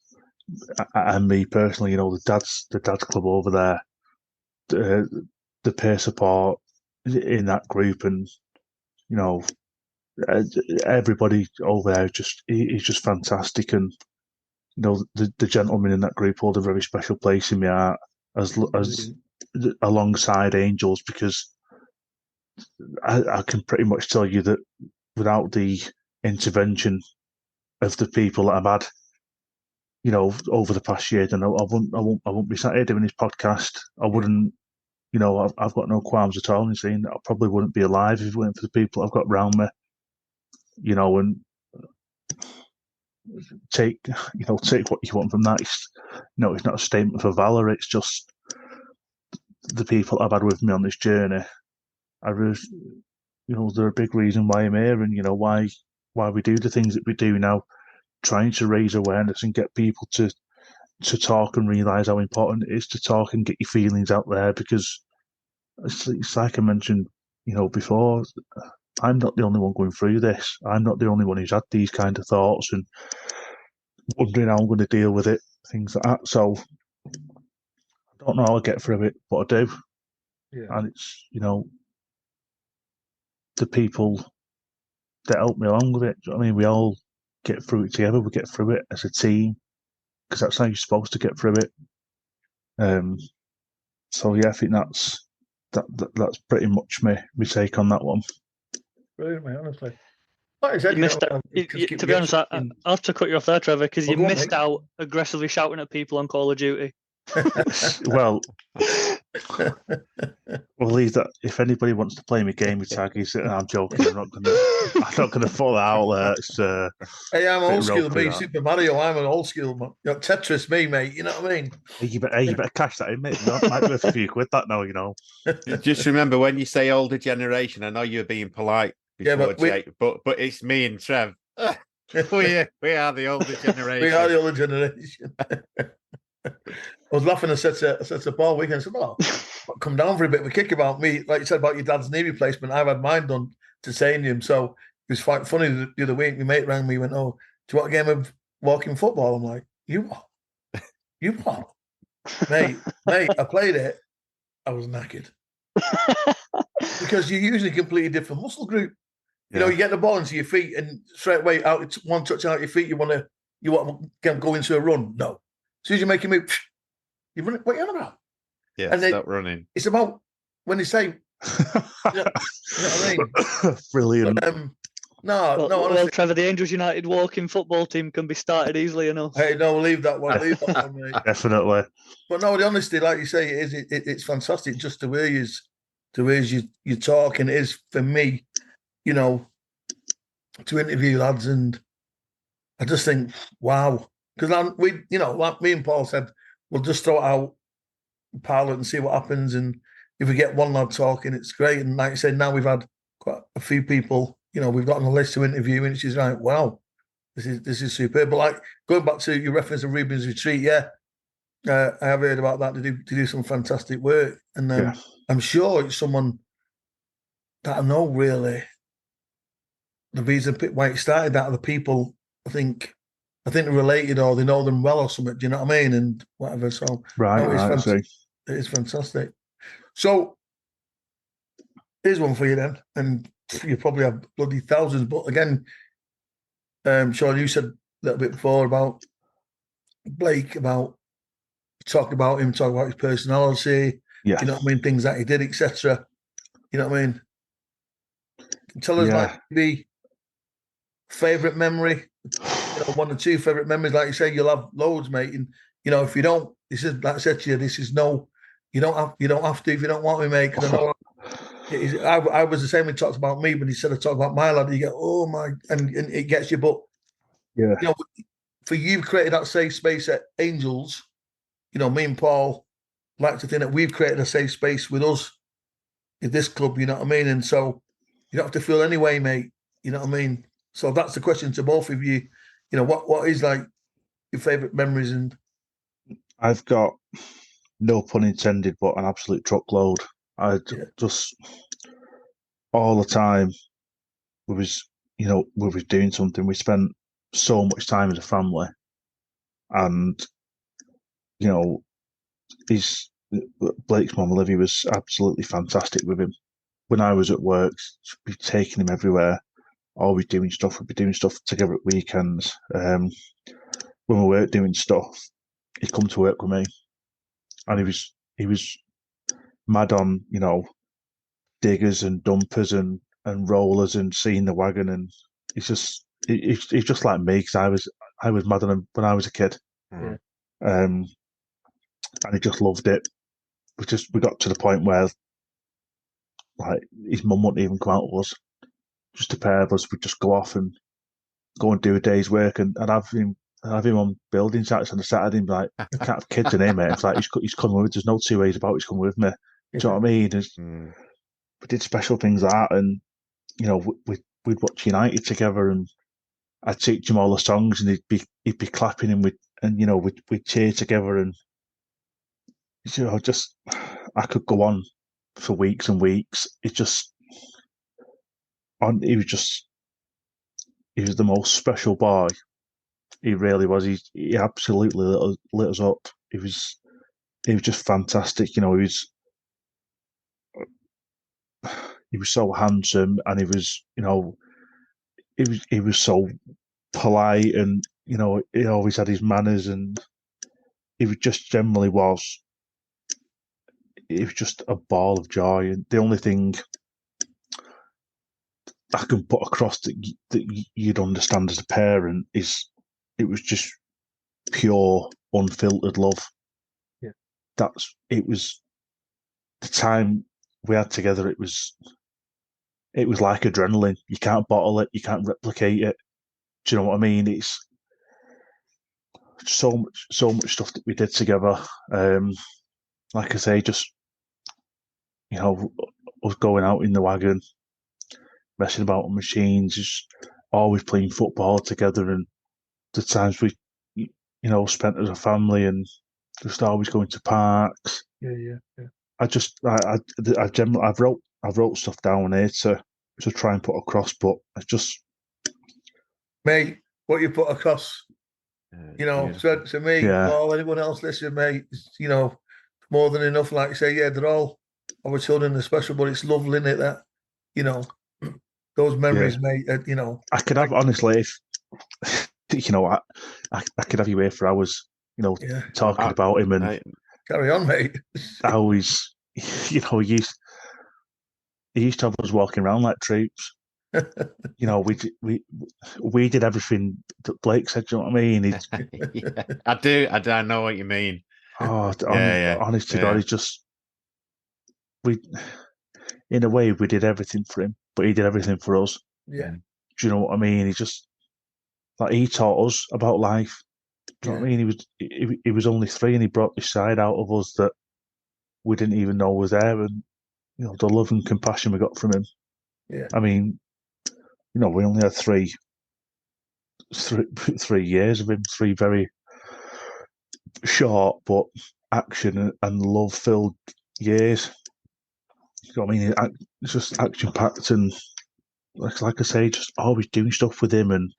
me personally. The dad's club over there, the peer support in that group, and everybody over there is just fantastic. And the gentlemen in that group hold a very special place in my heart as alongside Angels, because I can pretty much tell you that without the intervention of the people that I've had, over the past year, then I won't be sat here doing this podcast. I wouldn't, I've got no qualms at all in saying that I probably wouldn't be alive if it weren't for the people I've got around me. And take what you want from that. It's not a statement for valor. It's just the people I've had with me on this journey. They're a big reason why I'm here, and why we do the things that we do now, trying to raise awareness and get people to talk and realise how important it is to talk and get your feelings out there, because it's like I mentioned, before, I'm not the only one going through this. I'm not the only one who's had these kind of thoughts and wondering how I'm going to deal with it, things like that. So I don't know how I'll get through it, but I do. Yeah. And it's, the people that help me along with it. Do you know what I mean? We all get through it together. We get through it as a team, because that's how you're supposed to get through it. So yeah, I think that's pretty much my take on that one. Brilliant, mate, honestly. Like I said, You missed out. To be honest, I'll have to cut you off there, Trevor, because you missed out aggressively shouting at people on Call of Duty. Well, we'll leave that. If anybody wants to play me game with tag, I'm joking. I'm not gonna fall out there. It's, hey, I'm old school, me. Super Mario, I'm an old school man. Tetris, me, mate. You know what I mean? Hey, you better cash that in, mate. That might be worth a few quid. That now, Just remember, when you say older generation, I know you're being polite before Jake, but it's me and Trev. we are the older generation. We are the older generation. I was laughing. I said to Paul Wigan, I said, "Oh, come down for a bit of a kick about me, like you said about your dad's knee replacement. I've had mine done titanium, so it was quite funny the other week. My mate rang me, went, "Oh, do you want a game of walking football?" I'm like, "You what? You what, mate? I played it. I was knackered because you're using a completely different muscle group. You know, you get the ball into your feet, and straight away out, it's one touch out your feet. You want to go into a run? No. As soon as you make a move, you run. What are you on about? Yeah, And stop running. It's about when they say, you know what I mean? Brilliant. But, no, honestly. Well, Trevor, the Angels United walking football team can be started easily enough. Hey, no, leave that one. Leave that one, mate. Definitely. But no, the honesty, like you say, it's fantastic. Just the way you talk, and it is for me, you know, to interview lads, and I just think, wow, because like me and Paul said, we'll just throw it out, pilot, and see what happens. And if we get one lad talking, it's great. And like I said, now we've had quite a few people, you know, we've got on the list to interview, and she's like, wow, this is superb. But like going back to your reference of Ruben's Retreat, yeah, I have heard about that. They do some fantastic work, and I'm sure it's someone that I know really. The reason why it started that are the people I think they're related or they know them well or something. Do you know what I mean? And whatever. So it is fantastic. So here's one for you then, and you probably have bloody thousands. But again, Sean, you said a little bit before about Blake, about talk about him, talk about his personality. Yeah. You know what I mean? Things that he did, etc. You know what I mean? Tell us like the favourite memory, you know, 1 or 2 favourite memories. Like you say, you'll have loads, mate. And you know, if you don't, this is like I said to you, this is no, you don't have to if you don't want me, mate. Because I know I was the same when he talked about me, but he said I talked about my lad. You go, oh my, and it gets you. But yeah, you know, for you created that safe space at Angels. You know, me and Paul like to think that we've created a safe space with us in this club. You know what I mean? And so you don't have to feel any way, mate. You know what I mean? So that's the question to both of you. You know, what is like your favourite memories? And I've got, no pun intended, but an absolute truckload. Just all the time we was doing something. We spent so much time as a family, and you know, Blake's mum Olivia was absolutely fantastic with him. When I was at work, she'd be taking him everywhere. Always doing stuff. We'd be doing stuff together at weekends. When we weren't doing stuff, he'd come to work with me, and he was mad on, you know, diggers and dumpers and rollers and seeing the wagon, and he's just like me, because I was mad on him when I was a kid. And he just loved it. We got to the point where like his mum wouldn't even come out with us. Just a pair of us would just go off and go and do a day's work, and I'd have him on building sites on a Saturday and be like, I can't have kids in here, mate. It's like he's coming with. There's no 2 ways about it. He's coming with me. Do you know what I mean? We did special things like that, and you know, we'd watch United together, and I'd teach him all the songs, and he'd be clapping, and we'd cheer together, and you know, just I could go on for weeks and weeks. He was the most special boy. He really was. He absolutely lit us up. He was just fantastic. You know, he was so handsome, and he was, you know, he was so polite, and you know, he always had his manners, and he was just generally was. It was just a ball of joy, and the only thing I can put across that you'd understand as a parent is it was just pure, unfiltered love. Yeah, it was the time we had together. It was like adrenaline. You can't bottle it. You can't replicate it. Do you know what I mean? It's so much stuff that we did together. Like I say, just, you know, us going out in the wagon, messing about on machines, just always playing football together, and the times we, you know, spent as a family, and just always going to parks. Yeah. I've wrote stuff down here to try and put across, but it's just, Mate, what you put across, to me, Yeah. Paul, anyone else listening, mate, more than enough. Like I say, yeah, they're all our children are special, but it's lovely, isn't it, that, those memories, mate, I could have, honestly, if I could have you here for hours, talking about him, and carry on, mate. how he's, he used to have us walking around like troops. We did everything that Blake said. Do you know what I mean? Yeah, I do. I know what you mean. Honest to God, he's just in a way, we did everything for him, but he did everything for us. Yeah. Do you know what I mean? He just, like, he taught us about life. Do you know what I mean? He was only 3, and he brought this side out of us that we didn't even know was there, and the love and compassion we got from him. Yeah. I mean, we only had 3 years of him, 3 very short but action and love filled years. You know what I mean? It's just action packed, and like I say, just always doing stuff with him, and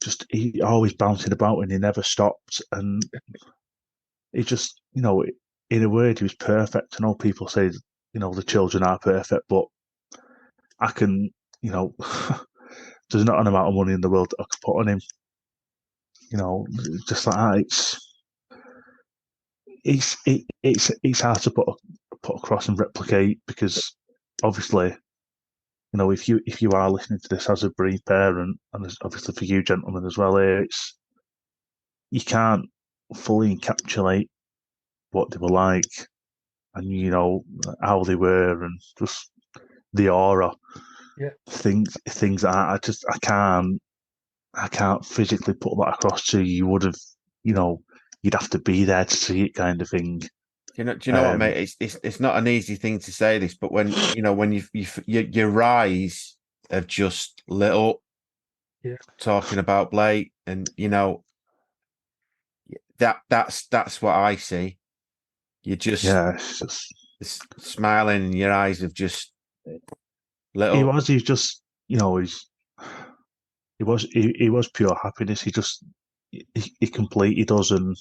just he always bouncing about, and he never stopped. And he just, in a word, he was perfect. I know people say, the children are perfect, but I can, there's not an amount of money in the world that I could put on him. Just like that. It's hard to put across and replicate, because obviously, if you are listening to this as a bereaved parent, and obviously for you gentlemen as well, you can't fully encapsulate what they were like, and how they were, and just the aura, things that I can't physically put that across to you. You would have, you'd have to be there to see it, kind of thing. Do you know what, mate? It's not an easy thing to say this, but when when your eyes have just lit up, talking about Blake, and that's what I see. You just smiling, and your eyes have just lit up. He was pure happiness. He completely does, and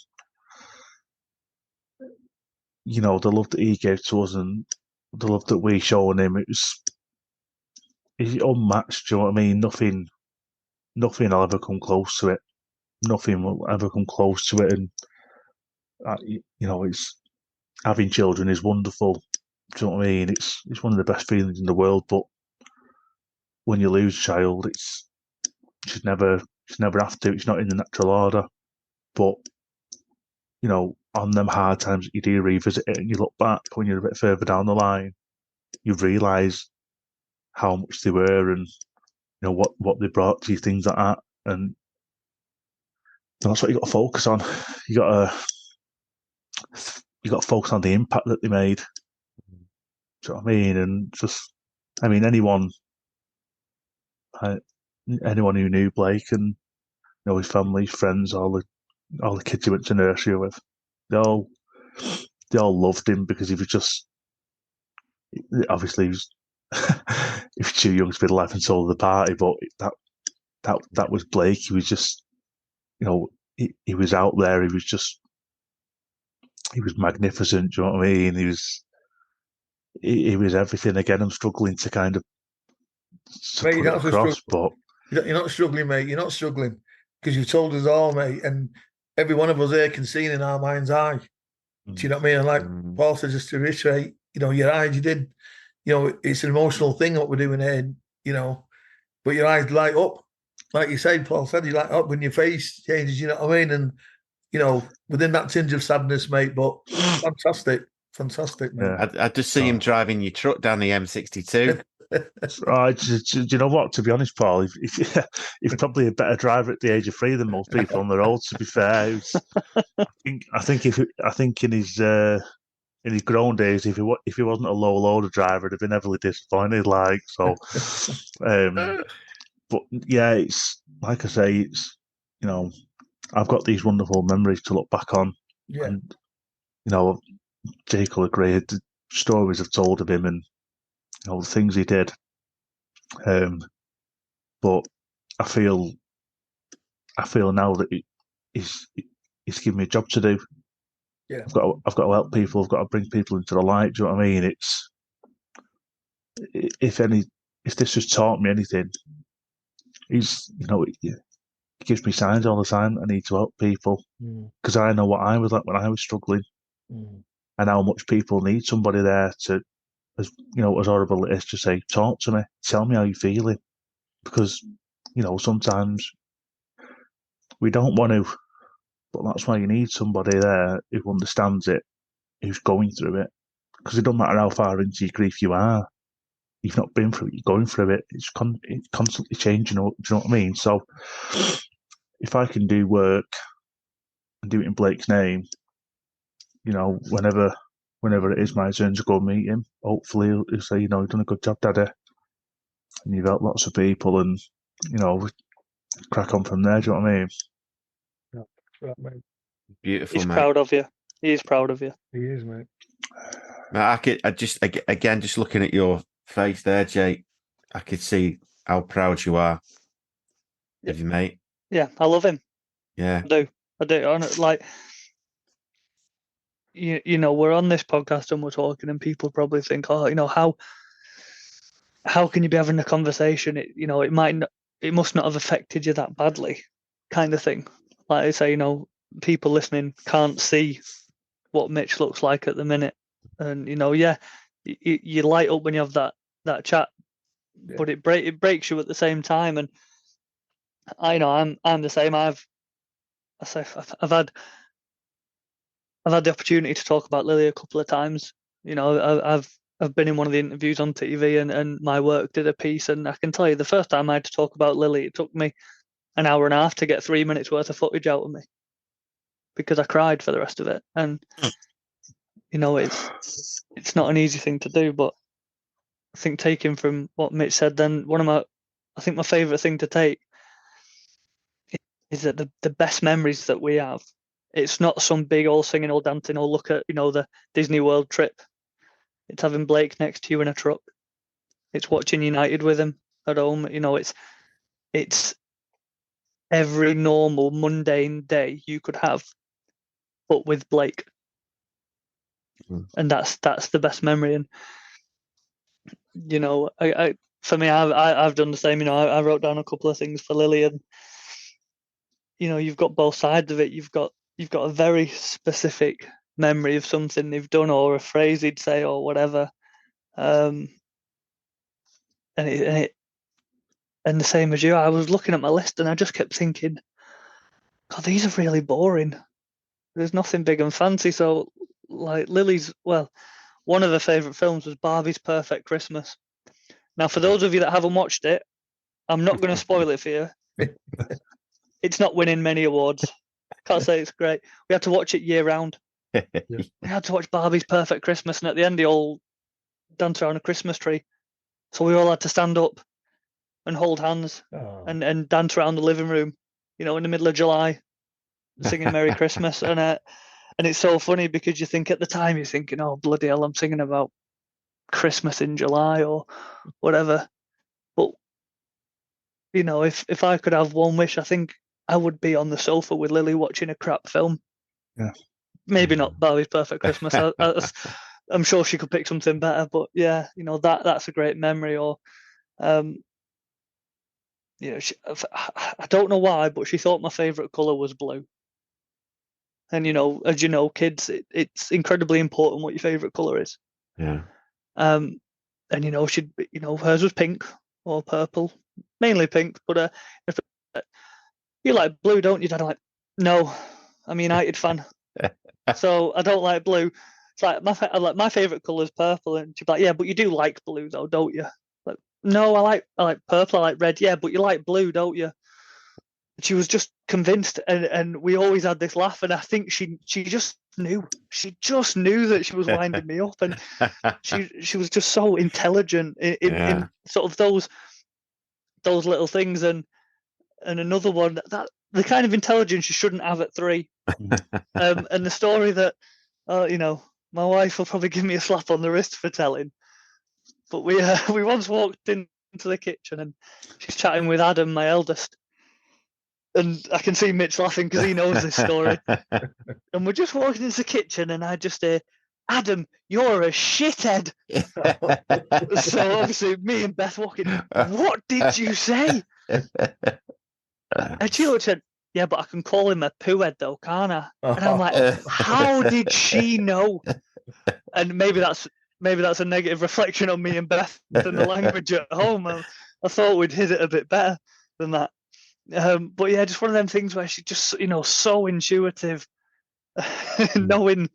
the love that he gave to us, and the love that we shown him, it's unmatched. Do you know what I mean? Nothing will ever come close to it. Nothing will ever come close to it. And it's, having children is wonderful. Do you know what I mean? It's one of the best feelings in the world. But when you lose a child, you should never have to. It's not in the natural order. But on them hard times that you do revisit it, and you look back when you're a bit further down the line, you realise how much they were, and what they brought to you, things like that. And that's what you got to focus on. You got to focus on the impact that they made. Do you know what I mean? And just, anyone who knew Blake, and his family, his friends, all the kids he went to nursery with, they all loved him, because he was just, obviously he was too young to be the life and soul of the party, but that was Blake. He was just, he was out there. He was magnificent. Do you know what I mean? He was everything. Again, I'm struggling to kind of put it across, but you're not struggling, mate. You're not struggling, because you've told us all, mate, and every one of us here can see it in our mind's eye. Do you know what I mean? And like Paul said, just to reiterate, your eyes, you did, it's an emotional thing what we're doing here, but your eyes light up. Like you said, Paul said, you light up when your face changes, you know what I mean? And, within that tinge of sadness, mate, but fantastic, man. Yeah. I just see him driving your truck down the M62. Right, do you know what? To be honest, Paul, he's probably a better driver at the age of 3 than most people on the road. To be fair, I think in his grown days, if he wasn't a low loader driver, he'd have been heavily disappointed. Like so, but yeah, it's like I say, it's I've got these wonderful memories to look back on, and Jake will agree. The stories I've told of him and the things he did. But I feel now that he's given me a job to do. Yeah. I've got to help people. I've got to bring people into the light. Do you know what I mean? If this has taught me anything, it gives me signs all the time. I need to help people because I know what I was like when I was struggling, and how much people need somebody there to, as horrible it is to say, talk to me, tell me how you're feeling, because sometimes we don't want to, but that's why you need somebody there who understands it, who's going through it, because it doesn't matter how far into your grief you are. You've not been through it, you're going through it. It's constantly changing. Do you know what I mean? So if I can do work and do it in Blake's name, whenever it is my turn to go meet him, hopefully he'll say, you've done a good job, Daddy, and you've helped lots of people, and crack on from there. Do you know what I mean? Yeah, right, mate. Beautiful, He's mate. proud of you. He is proud of you. He is, mate. I just looking at your face there, Jake, I could see how proud you are of your mate. Yeah, I love him. Yeah, I do. Like, we're on this podcast and we're talking, and people probably think, how can you be having a conversation? It must not have affected you that badly, kind of thing. Like I say, people listening can't see what Mitch looks like at the minute, and you light up when you have that chat, but it breaks you at the same time. And I'm the same. I've had the opportunity to talk about Lily a couple of times. I've been in one of the interviews on TV, and my work did a piece, and I can tell you the first time I had to talk about Lily, it took me an hour and a half to get 3 minutes worth of footage out of me, because I cried for the rest of it. And it's not an easy thing to do, but I think taking from what Mitch said, then my favourite thing to take is that the best memories that we have, it's not some big all singing, all dancing, or look at the Disney World trip. It's having Blake next to you in a truck. It's watching United with him at home. It's every normal mundane day you could have, but with Blake. And that's the best memory. And for me, I've done the same. I wrote down a couple of things for Lily, and you've got both sides of it. You've got a very specific memory of something they've done, or a phrase he'd say, or whatever. And the same as you, I was looking at my list and I just kept thinking, God, these are really boring. There's nothing big and fancy. So, like, Lily's, one of her favourite films was Barbie's Perfect Christmas. Now, for those of you that haven't watched it, I'm not going to spoil it for you. It's not winning many awards. Can't say it's great. We had to watch it year round. We had to watch Barbie's Perfect Christmas, and at the end, they all dance around a Christmas tree. So we all had to stand up and hold hands and dance around the living room, in the middle of July, singing Merry Christmas. And it's so funny because you think at the time, you're thinking, oh, bloody hell, I'm singing about Christmas in July or whatever. But, if I could have one wish, I think I would be on the sofa with Lily watching a crap film. Yeah. Maybe not Barbie's Perfect Christmas. I'm sure she could pick something better, but yeah, that's a great memory. Or, I don't know why, but she thought my favourite colour was blue. And as you know, kids, it's incredibly important what your favourite colour is. Yeah. And she'd, hers was pink or purple, mainly pink. But if you like blue, don't you, Dad? I'm like, no, I'm a United fan, so I don't like blue. It's like my favourite colour is purple, and she'd be like, yeah, but you do like blue though, don't you? Like, no, I like purple, I like red. Yeah, but you like blue, don't you? She was just convinced, and we always had this laugh. And I think she just knew. She just knew that she was winding me up, and she was just so intelligent in sort of those little things. And another one, that the kind of intelligence you shouldn't have at 3. And the story that my wife will probably give me a slap on the wrist for telling. But we once walked into the kitchen and she's chatting with Adam, my eldest. And I can see Mitch laughing because he knows this story. And we're just walking into the kitchen and I just say, Adam, you're a shithead. So obviously me and Beth walking, what did you say? And she looked and said, yeah, but I can call him a poo-head though, can't I? And I'm like, how did she know? And maybe that's a negative reflection on me and Beth and the language at home. I thought we'd hit it a bit better than that. But yeah, just one of them things where she's just, so intuitive, knowing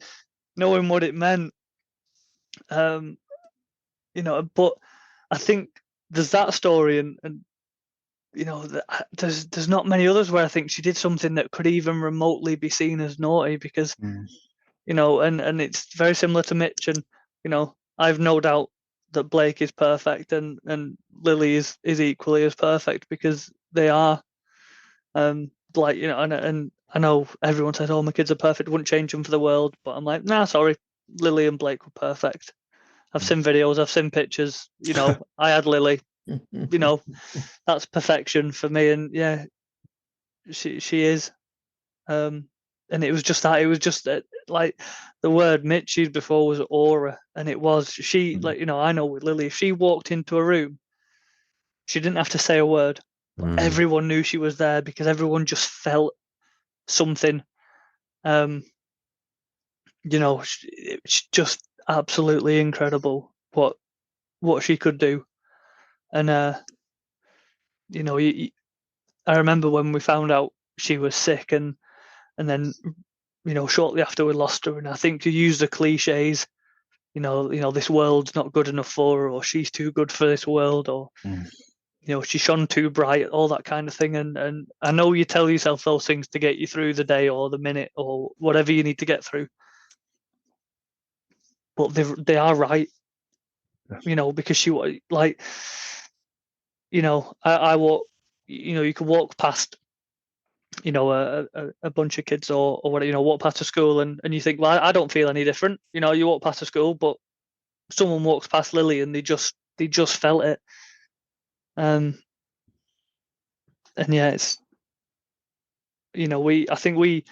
what it meant. But I think there's that story, and there's not many others where I think she did something that could even remotely be seen as naughty, because and it's very similar to Mitch, and I've no doubt that Blake is perfect, and Lily is equally as perfect, because they are. And I know everyone says, "Oh, my kids are perfect, wouldn't change them for the world," but I'm like, nah, sorry, Lily and Blake were perfect. I've seen videos, I've seen pictures. I had Lily. That's perfection for me, and yeah, she is. And it was just that. It was just that, like the word Mitch used before was aura, and it was she. I know with Lily, if she walked into a room, she didn't have to say a word. Everyone knew she was there because everyone just felt something. It's just absolutely incredible what she could do. And I remember when we found out she was sick, and then shortly after we lost her, and I think to use the cliches, this world's not good enough for her, or she's too good for this world, or she shone too bright, all that kind of thing. And I know you tell yourself those things to get you through the day or the minute or whatever you need to get through, but they are right. Because she, like, I walk, you can walk past, a bunch of kids or whatever, walk past a school, and you think, well, I don't feel any different. You walk past a school, but someone walks past Lily and they just felt it. And yeah, it's, I think we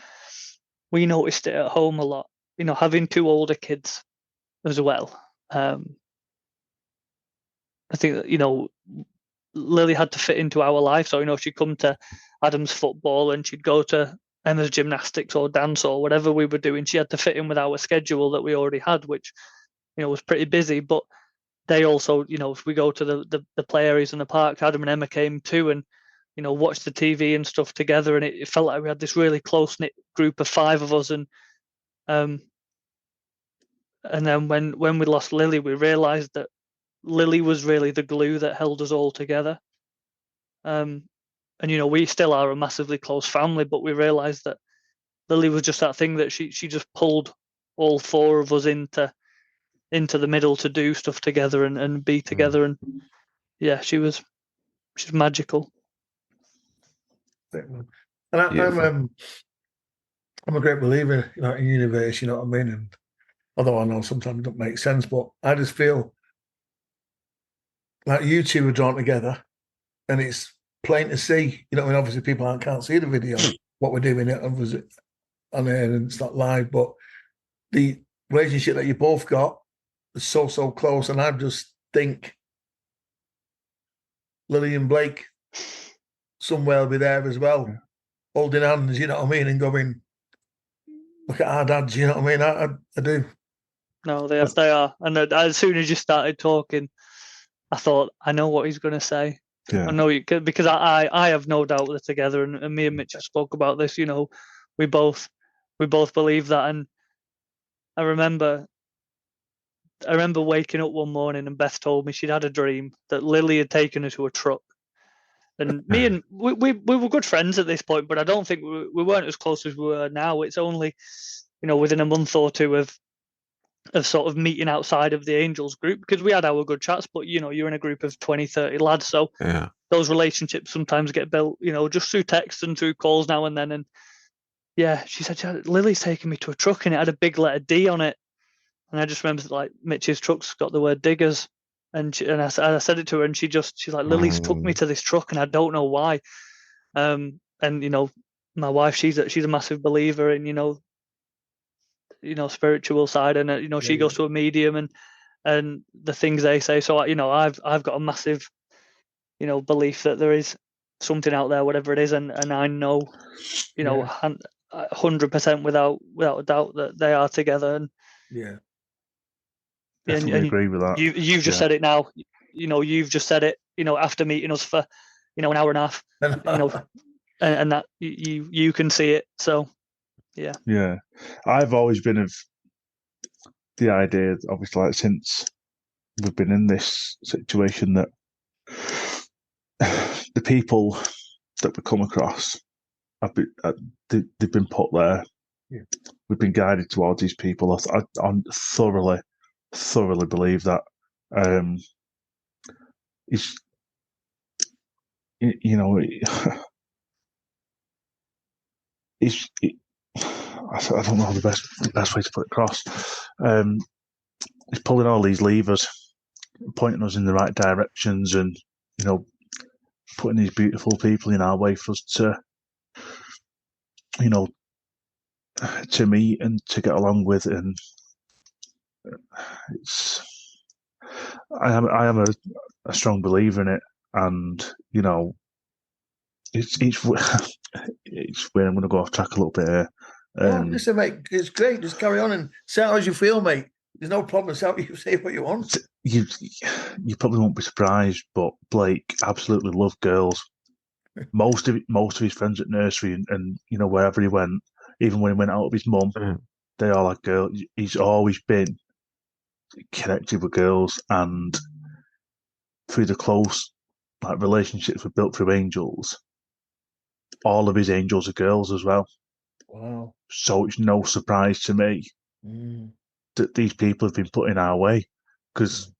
noticed it at home a lot, having two older kids as well. I think that, Lily had to fit into our life. So, she'd come to Adam's football and she'd go to Emma's gymnastics or dance or whatever we were doing. She had to fit in with our schedule that we already had, which, was pretty busy. But they also, if we go to the play areas in the park, Adam and Emma came too, and, watched the TV and stuff together. And it felt like we had this really close-knit group of five of us. And then when we lost Lily, we realised that Lily was really the glue that held us all together. And we still are a massively close family, but we realised that Lily was just that thing that she just pulled all four of us into the middle to do stuff together and be together. And yeah, she's magical. And I'm a great believer, in universe. You know what I mean? And although I know sometimes it doesn't make sense, but I just feel like you two are drawn together, and it's plain to see. Obviously people can't see the video, what we're doing it obviously on air, and it's not live, but the relationship that you both got is so close. And I just think Lily and Blake somewhere will be there as well, holding hands, you know what I mean, and going, look at our dads, you know what I mean? I do. No, they are. And as soon as you started talking, I thought, I know what he's going to say. Yeah. I know because I have no doubt they're together, and me and Mitch spoke about this. We both believe that. And I remember waking up one morning and Beth told me she'd had a dream that Lily had taken her to a truck. And me and we were good friends at this point, but I don't think we weren't as close as we were now. It's only, within a month or two of sort of meeting outside of the Angels group, because we had our good chats, but you're in a group of 20, 30 lads, so those relationships sometimes get built, just through text and through calls now and then. And yeah, she said, Lily's taking me to a truck and it had a big letter D on it. And I just remember like Mitch's truck's got the word diggers. And I said it to her and she's like, Lily's took me to this truck and I don't know why. And, you know, my wife, she's a massive believer in, you know, spiritual side. And, you know, she goes to a medium and the things they say. So, you know, I've got a massive, you know, belief that there is something out there, whatever it is. And I know, you know, 100% without a doubt that they are together. And Yeah. Definitely agree with that. You've just said it now. You know, you've just said it, you know, after meeting us for, you know, an hour and a half, you know, and that you can see it. So, yeah. Yeah. I've always been of the idea, obviously, like since we've been in this situation, that the people that we come across, they've been put there. Yeah. We've been guided towards these people. I thoroughly believe that. It's, you know, I don't know the best way to put it across. It's pulling all these levers, pointing us in the right directions, and, you know, putting these beautiful people in our way for us to, you know, to meet and to get along with. And I am a strong believer in it, and, you know, it's where I'm going to go off track a little bit here. Listen, mate, it's great. Just carry on and say how you feel, mate. There's no problem. Say what you want. You probably won't be surprised, but Blake absolutely loved girls. Most of his friends at nursery and you know, wherever he went, even when he went out with his mum, they all had girls. He's always been connected with girls, and through the close relationships we've built through Angels, all of his angels are girls as well. Wow. So it's no surprise to me that these people have been put in our way, because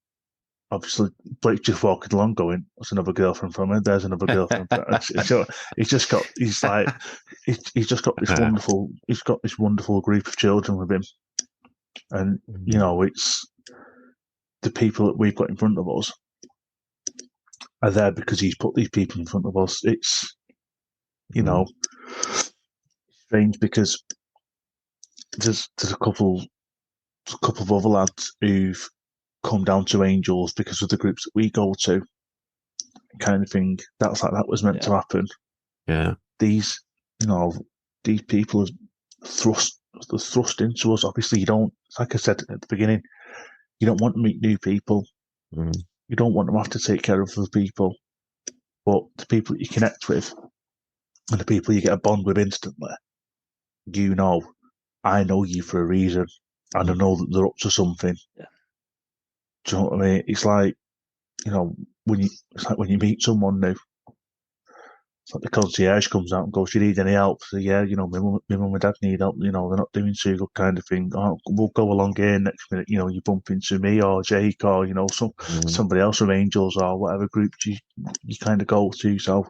obviously Blake's just walking along going, "That's another girlfriend from her. There's another girlfriend." So he's just got this wonderful. He's got this wonderful group of children with him, and you know, it's the people that we've got in front of us are there because he's put these people in front of us. It's, you know, strange because there's a couple of other lads who've come down to Angels because of the groups that we go to, kind of thing. That was meant to happen. Yeah. These people are thrust into us. Obviously, you don't, like I said at the beginning, you don't want to meet new people. You don't want to have to take care of other people. But the people that you connect with and the people you get a bond with instantly, you know, I know you for a reason, and I know that they're up to something. Yeah. Do you know what I mean? It's like, you know, when you meet someone new, it's like the concierge comes out and goes, "Do you need any help?" So, yeah, you know, my mum and dad need help. You know, they're not doing too good, kind of thing. "Oh, we'll go along here." Next minute, you know, you bump into me or Jake or, you know, somebody else from Angels or whatever group you kind of go to. So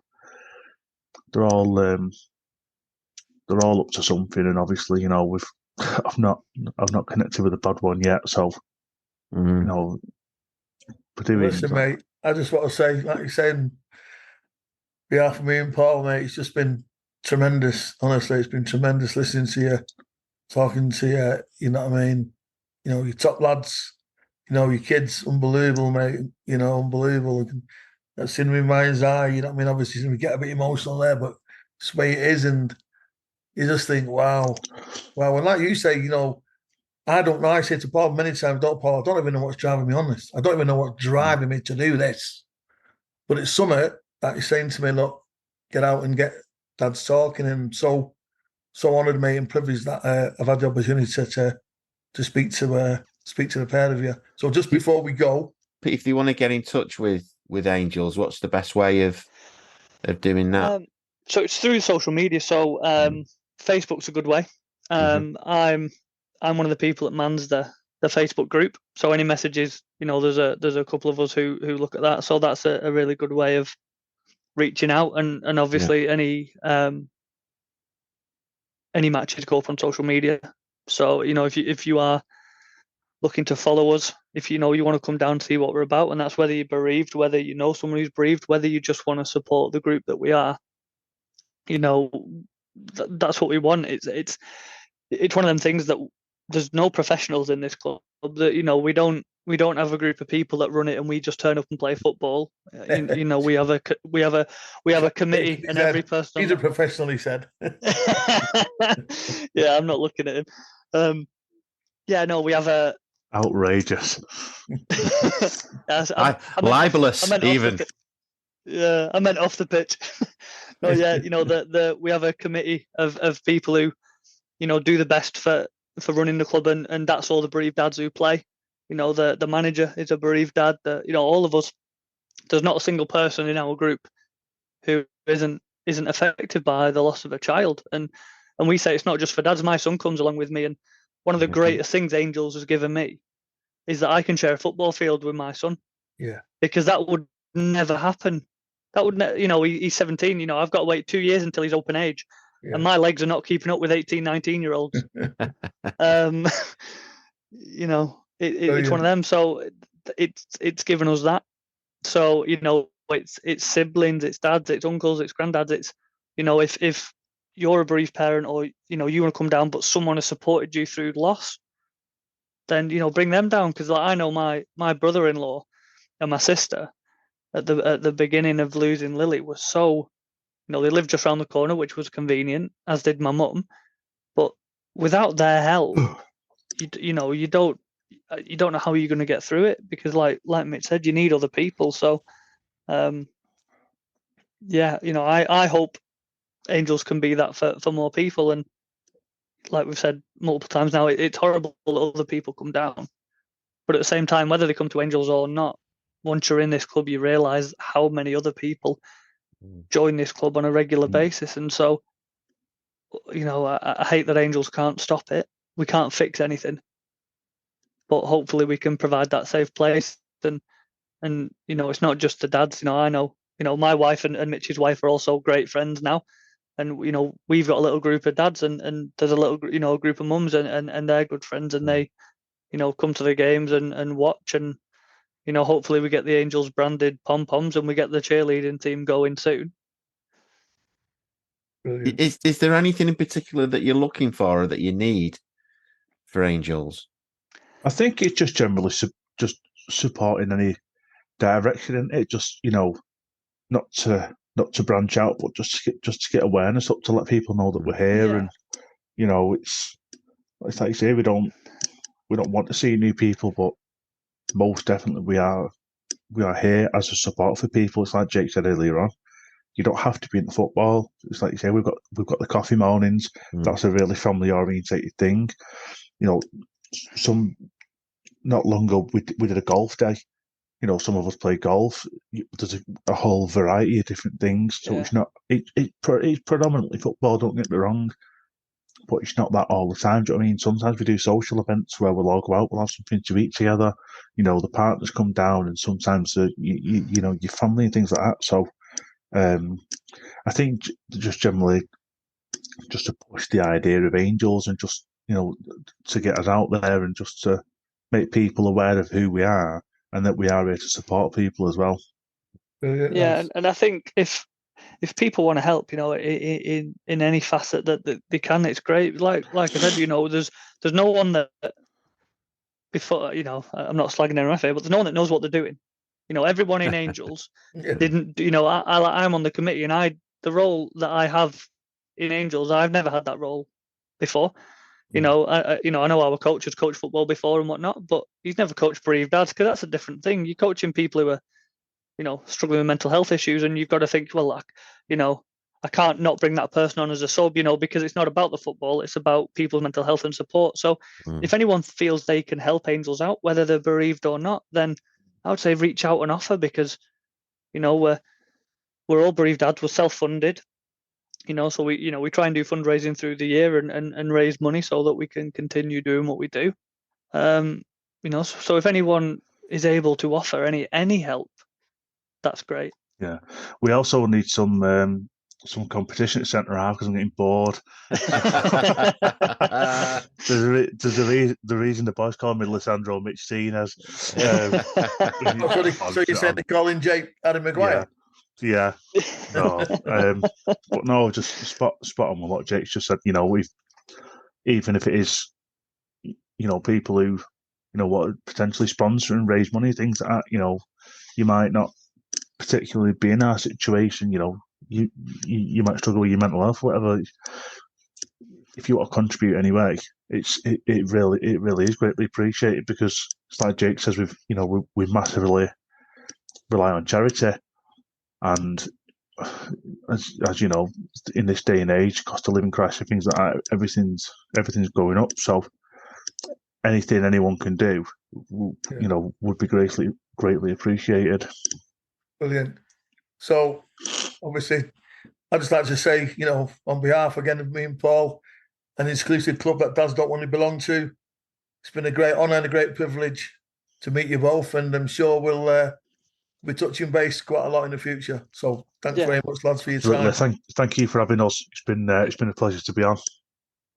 they're all up to something, and obviously, you know, I've not connected with a bad one yet. So, you know, listen, mate, I just want to say, like you said, on behalf of me and Paul, mate, it's just been tremendous. Honestly, it's been tremendous listening to you, talking to you. You know what I mean? You know, your top lads, you know, your kids, unbelievable, mate. You know, unbelievable. That's in my mind's eye. You know what I mean? Obviously, we get a bit emotional there, but it's the way it is, and you just think, wow. And like you say, you know, I don't know. I say to Paul many times, Paul, I don't even know what's driving me on this. I don't even know what's driving me to do this. But it's something that he's saying to me, look, get out and get Dad's talking. And so honoured, mate, and privileged that I've had the opportunity to speak to the pair of you. So just before we go, Pete, if you want to get in touch with Angels, what's the best way of doing that? So it's through social media. So Facebook's a good way. I'm one of the people that mans the Facebook group. So any messages, you know, there's a couple of us who look at that. So that's a really good way of reaching out. And obviously any any matches go up on social media. So, if you are looking to follow us, if you want to come down to see what we're about, and that's whether you're bereaved, whether you know someone who's bereaved, whether you just want to support the group that we are, that's what we want. It's one of them things that there's no professionals in this club. That we don't have a group of people that run it and we just turn up and play football. We have a committee, and every person. He's a professional, he said. Yeah, I'm not looking at him. We have a outrageous. Libelous, even. Yeah, I meant off the pitch. No, yeah, we have a committee of people who, do the best for running the club, and that's all the bereaved dads who play. The manager is a bereaved dad. All of us. There's not a single person in our group who isn't affected by the loss of a child, and we say it's not just for dads. My son comes along with me, and one of the greatest things Angels has given me is that I can share a football field with my son. Yeah, because that would never happen. That would, he's 17. I've got to wait 2 years until he's open age, and my legs are not keeping up with 18, 19-year-olds. It's one of them. So it's given us that. So it's siblings, it's dads, it's uncles, it's granddads. It's if you're a bereaved parent, or you want to come down, but someone has supported you through loss, then bring them down. Because I know my brother-in-law and my sister at the beginning of losing Lily was so, they lived just around the corner, which was convenient, as did my mum. But without their help, you don't know how you're going to get through it, because like Mick said, you need other people. So I hope Angels can be that for more people. And like we've said multiple times now, it's horrible that other people come down, but at the same time, whether they come to Angels or not, once you're in this club, you realise how many other people join this club on a regular basis. And so, I hate that Angels can't stop it. We can't fix anything, but hopefully we can provide that safe place. And it's not just the dads. I know, my wife and Mitch's wife are also great friends now. And, we've got a little group of dads, and there's a little, group of mums, and they're good friends, and they, come to the games and watch. And, hopefully we get the Angels branded pom-poms and we get the cheerleading team going soon. Brilliant. Is there anything in particular that you're looking for or that you need for Angels? I think it's just generally just supporting any direction in it. Just not to branch out, but just to get awareness up, to let people know that we're here. Yeah. And it's like you say, we don't want to see new people, but most definitely we are here as a support for people. It's like Jake said earlier on. You don't have to be into football. It's like you say, we've got the coffee mornings. That's a really family orientated thing. Some not long ago we did a golf day. Some of us play golf. There's a whole variety of different things. So it's not it's predominantly football. Don't get me wrong, but it's not that all the time. Do you know what I mean? Sometimes we do social events where we'll all go out, we'll have something to eat together. The partners come down, and sometimes your family and things like that. So I think just generally just to push the idea of Angels, and just to get us out there, and just to make people aware of who we are, and that we are here to support people as well. Brilliant. Yeah, Nice. and I think if people want to help, in any facet that they can, it's great. Like I said, there's no one that before, I'm not slagging anyone off here, but there's no one that knows what they're doing. Everyone in Angels didn't. I'm on the committee, and the role that I have in Angels, I've never had that role before. I know our coach has coached football before and whatnot, but he's never coached bereaved dads, because that's a different thing. You're coaching people who are, struggling with mental health issues, and you've got to think, well, I can't not bring that person on as a sub, because it's not about the football, it's about people's mental health and support. So if anyone feels they can help Angels out, whether they're bereaved or not, then I would say reach out and offer, because, we're all bereaved dads, we're self-funded, so we try and do fundraising through the year and raise money so that we can continue doing what we do. So if anyone is able to offer any help, that's great. Yeah, we also need some some competition at centre half because I'm getting bored. The reason the boys call me Lissandro Michtinez. So you're saying they're calling Jake Harry Maguire? Yeah. No. But no, just spot on with what Jake's just said. We've, even if it is, people who, what potentially sponsor and raise money, things like that, you might not particularly be in our situation, you might struggle with your mental health, whatever. If you want to contribute anyway, it really is greatly appreciated, because it's like Jake says, we massively rely on charity, and as you know, in this day and age, cost of living crisis, things like that, everything's going up. So anything anyone can do, would be greatly appreciated. Brilliant. So obviously, I'd just like to say, on behalf again of me and Paul, an exclusive club that Dads Don't Want to Belong to, it's been a great honour and a great privilege to meet you both, and I'm sure we'll be touching base quite a lot in the future. So thanks very much, lads, for your time. Thank you for having us. It's been a pleasure to be on.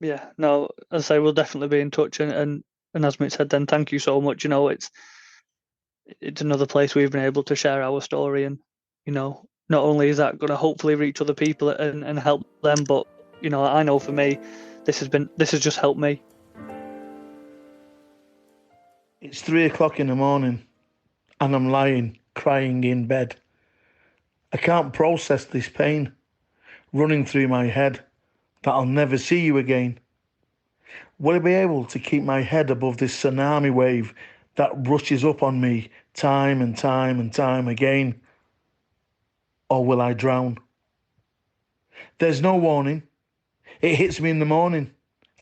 Yeah, no, as I say, we'll definitely be in touch, and as Mitch said, then thank you so much. It's another place we've been able to share our story, and not only is that going to hopefully reach other people and help them, but I know for me, this has just helped me. It's 3:00 in the morning, and I'm lying crying in bed. I can't process this pain running through my head, that I'll never see you again. Will I be able to keep my head above this tsunami wave that rushes up on me time and time and time again? Or will I drown? There's no warning. It hits me in the morning,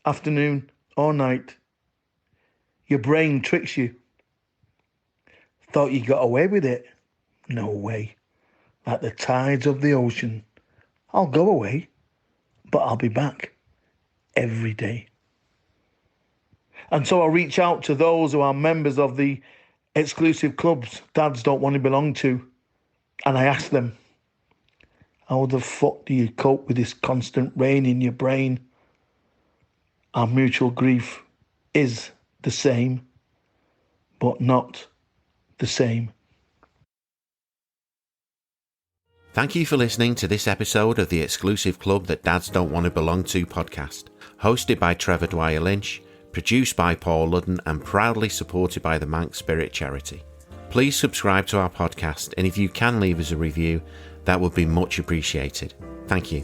afternoon, or night. Your brain tricks you. Thought you got away with it? No way. Like the tides of the ocean. I'll go away, but I'll be back every day. And so I reach out to those who are members of the exclusive clubs Dads Don't Want to Belong to, and I ask them, how the fuck do you cope with this constant rain in your brain? Our mutual grief is the same, but not the same. Thank you for listening to this episode of the exclusive club that Dads Don't Want to Belong to podcast, hosted by Trevor Dwyer Lynch, produced by Paul Ludden, and proudly supported by the Manx Spirit Charity. Please subscribe to our podcast, and if you can leave us a review, that would be much appreciated. Thank you.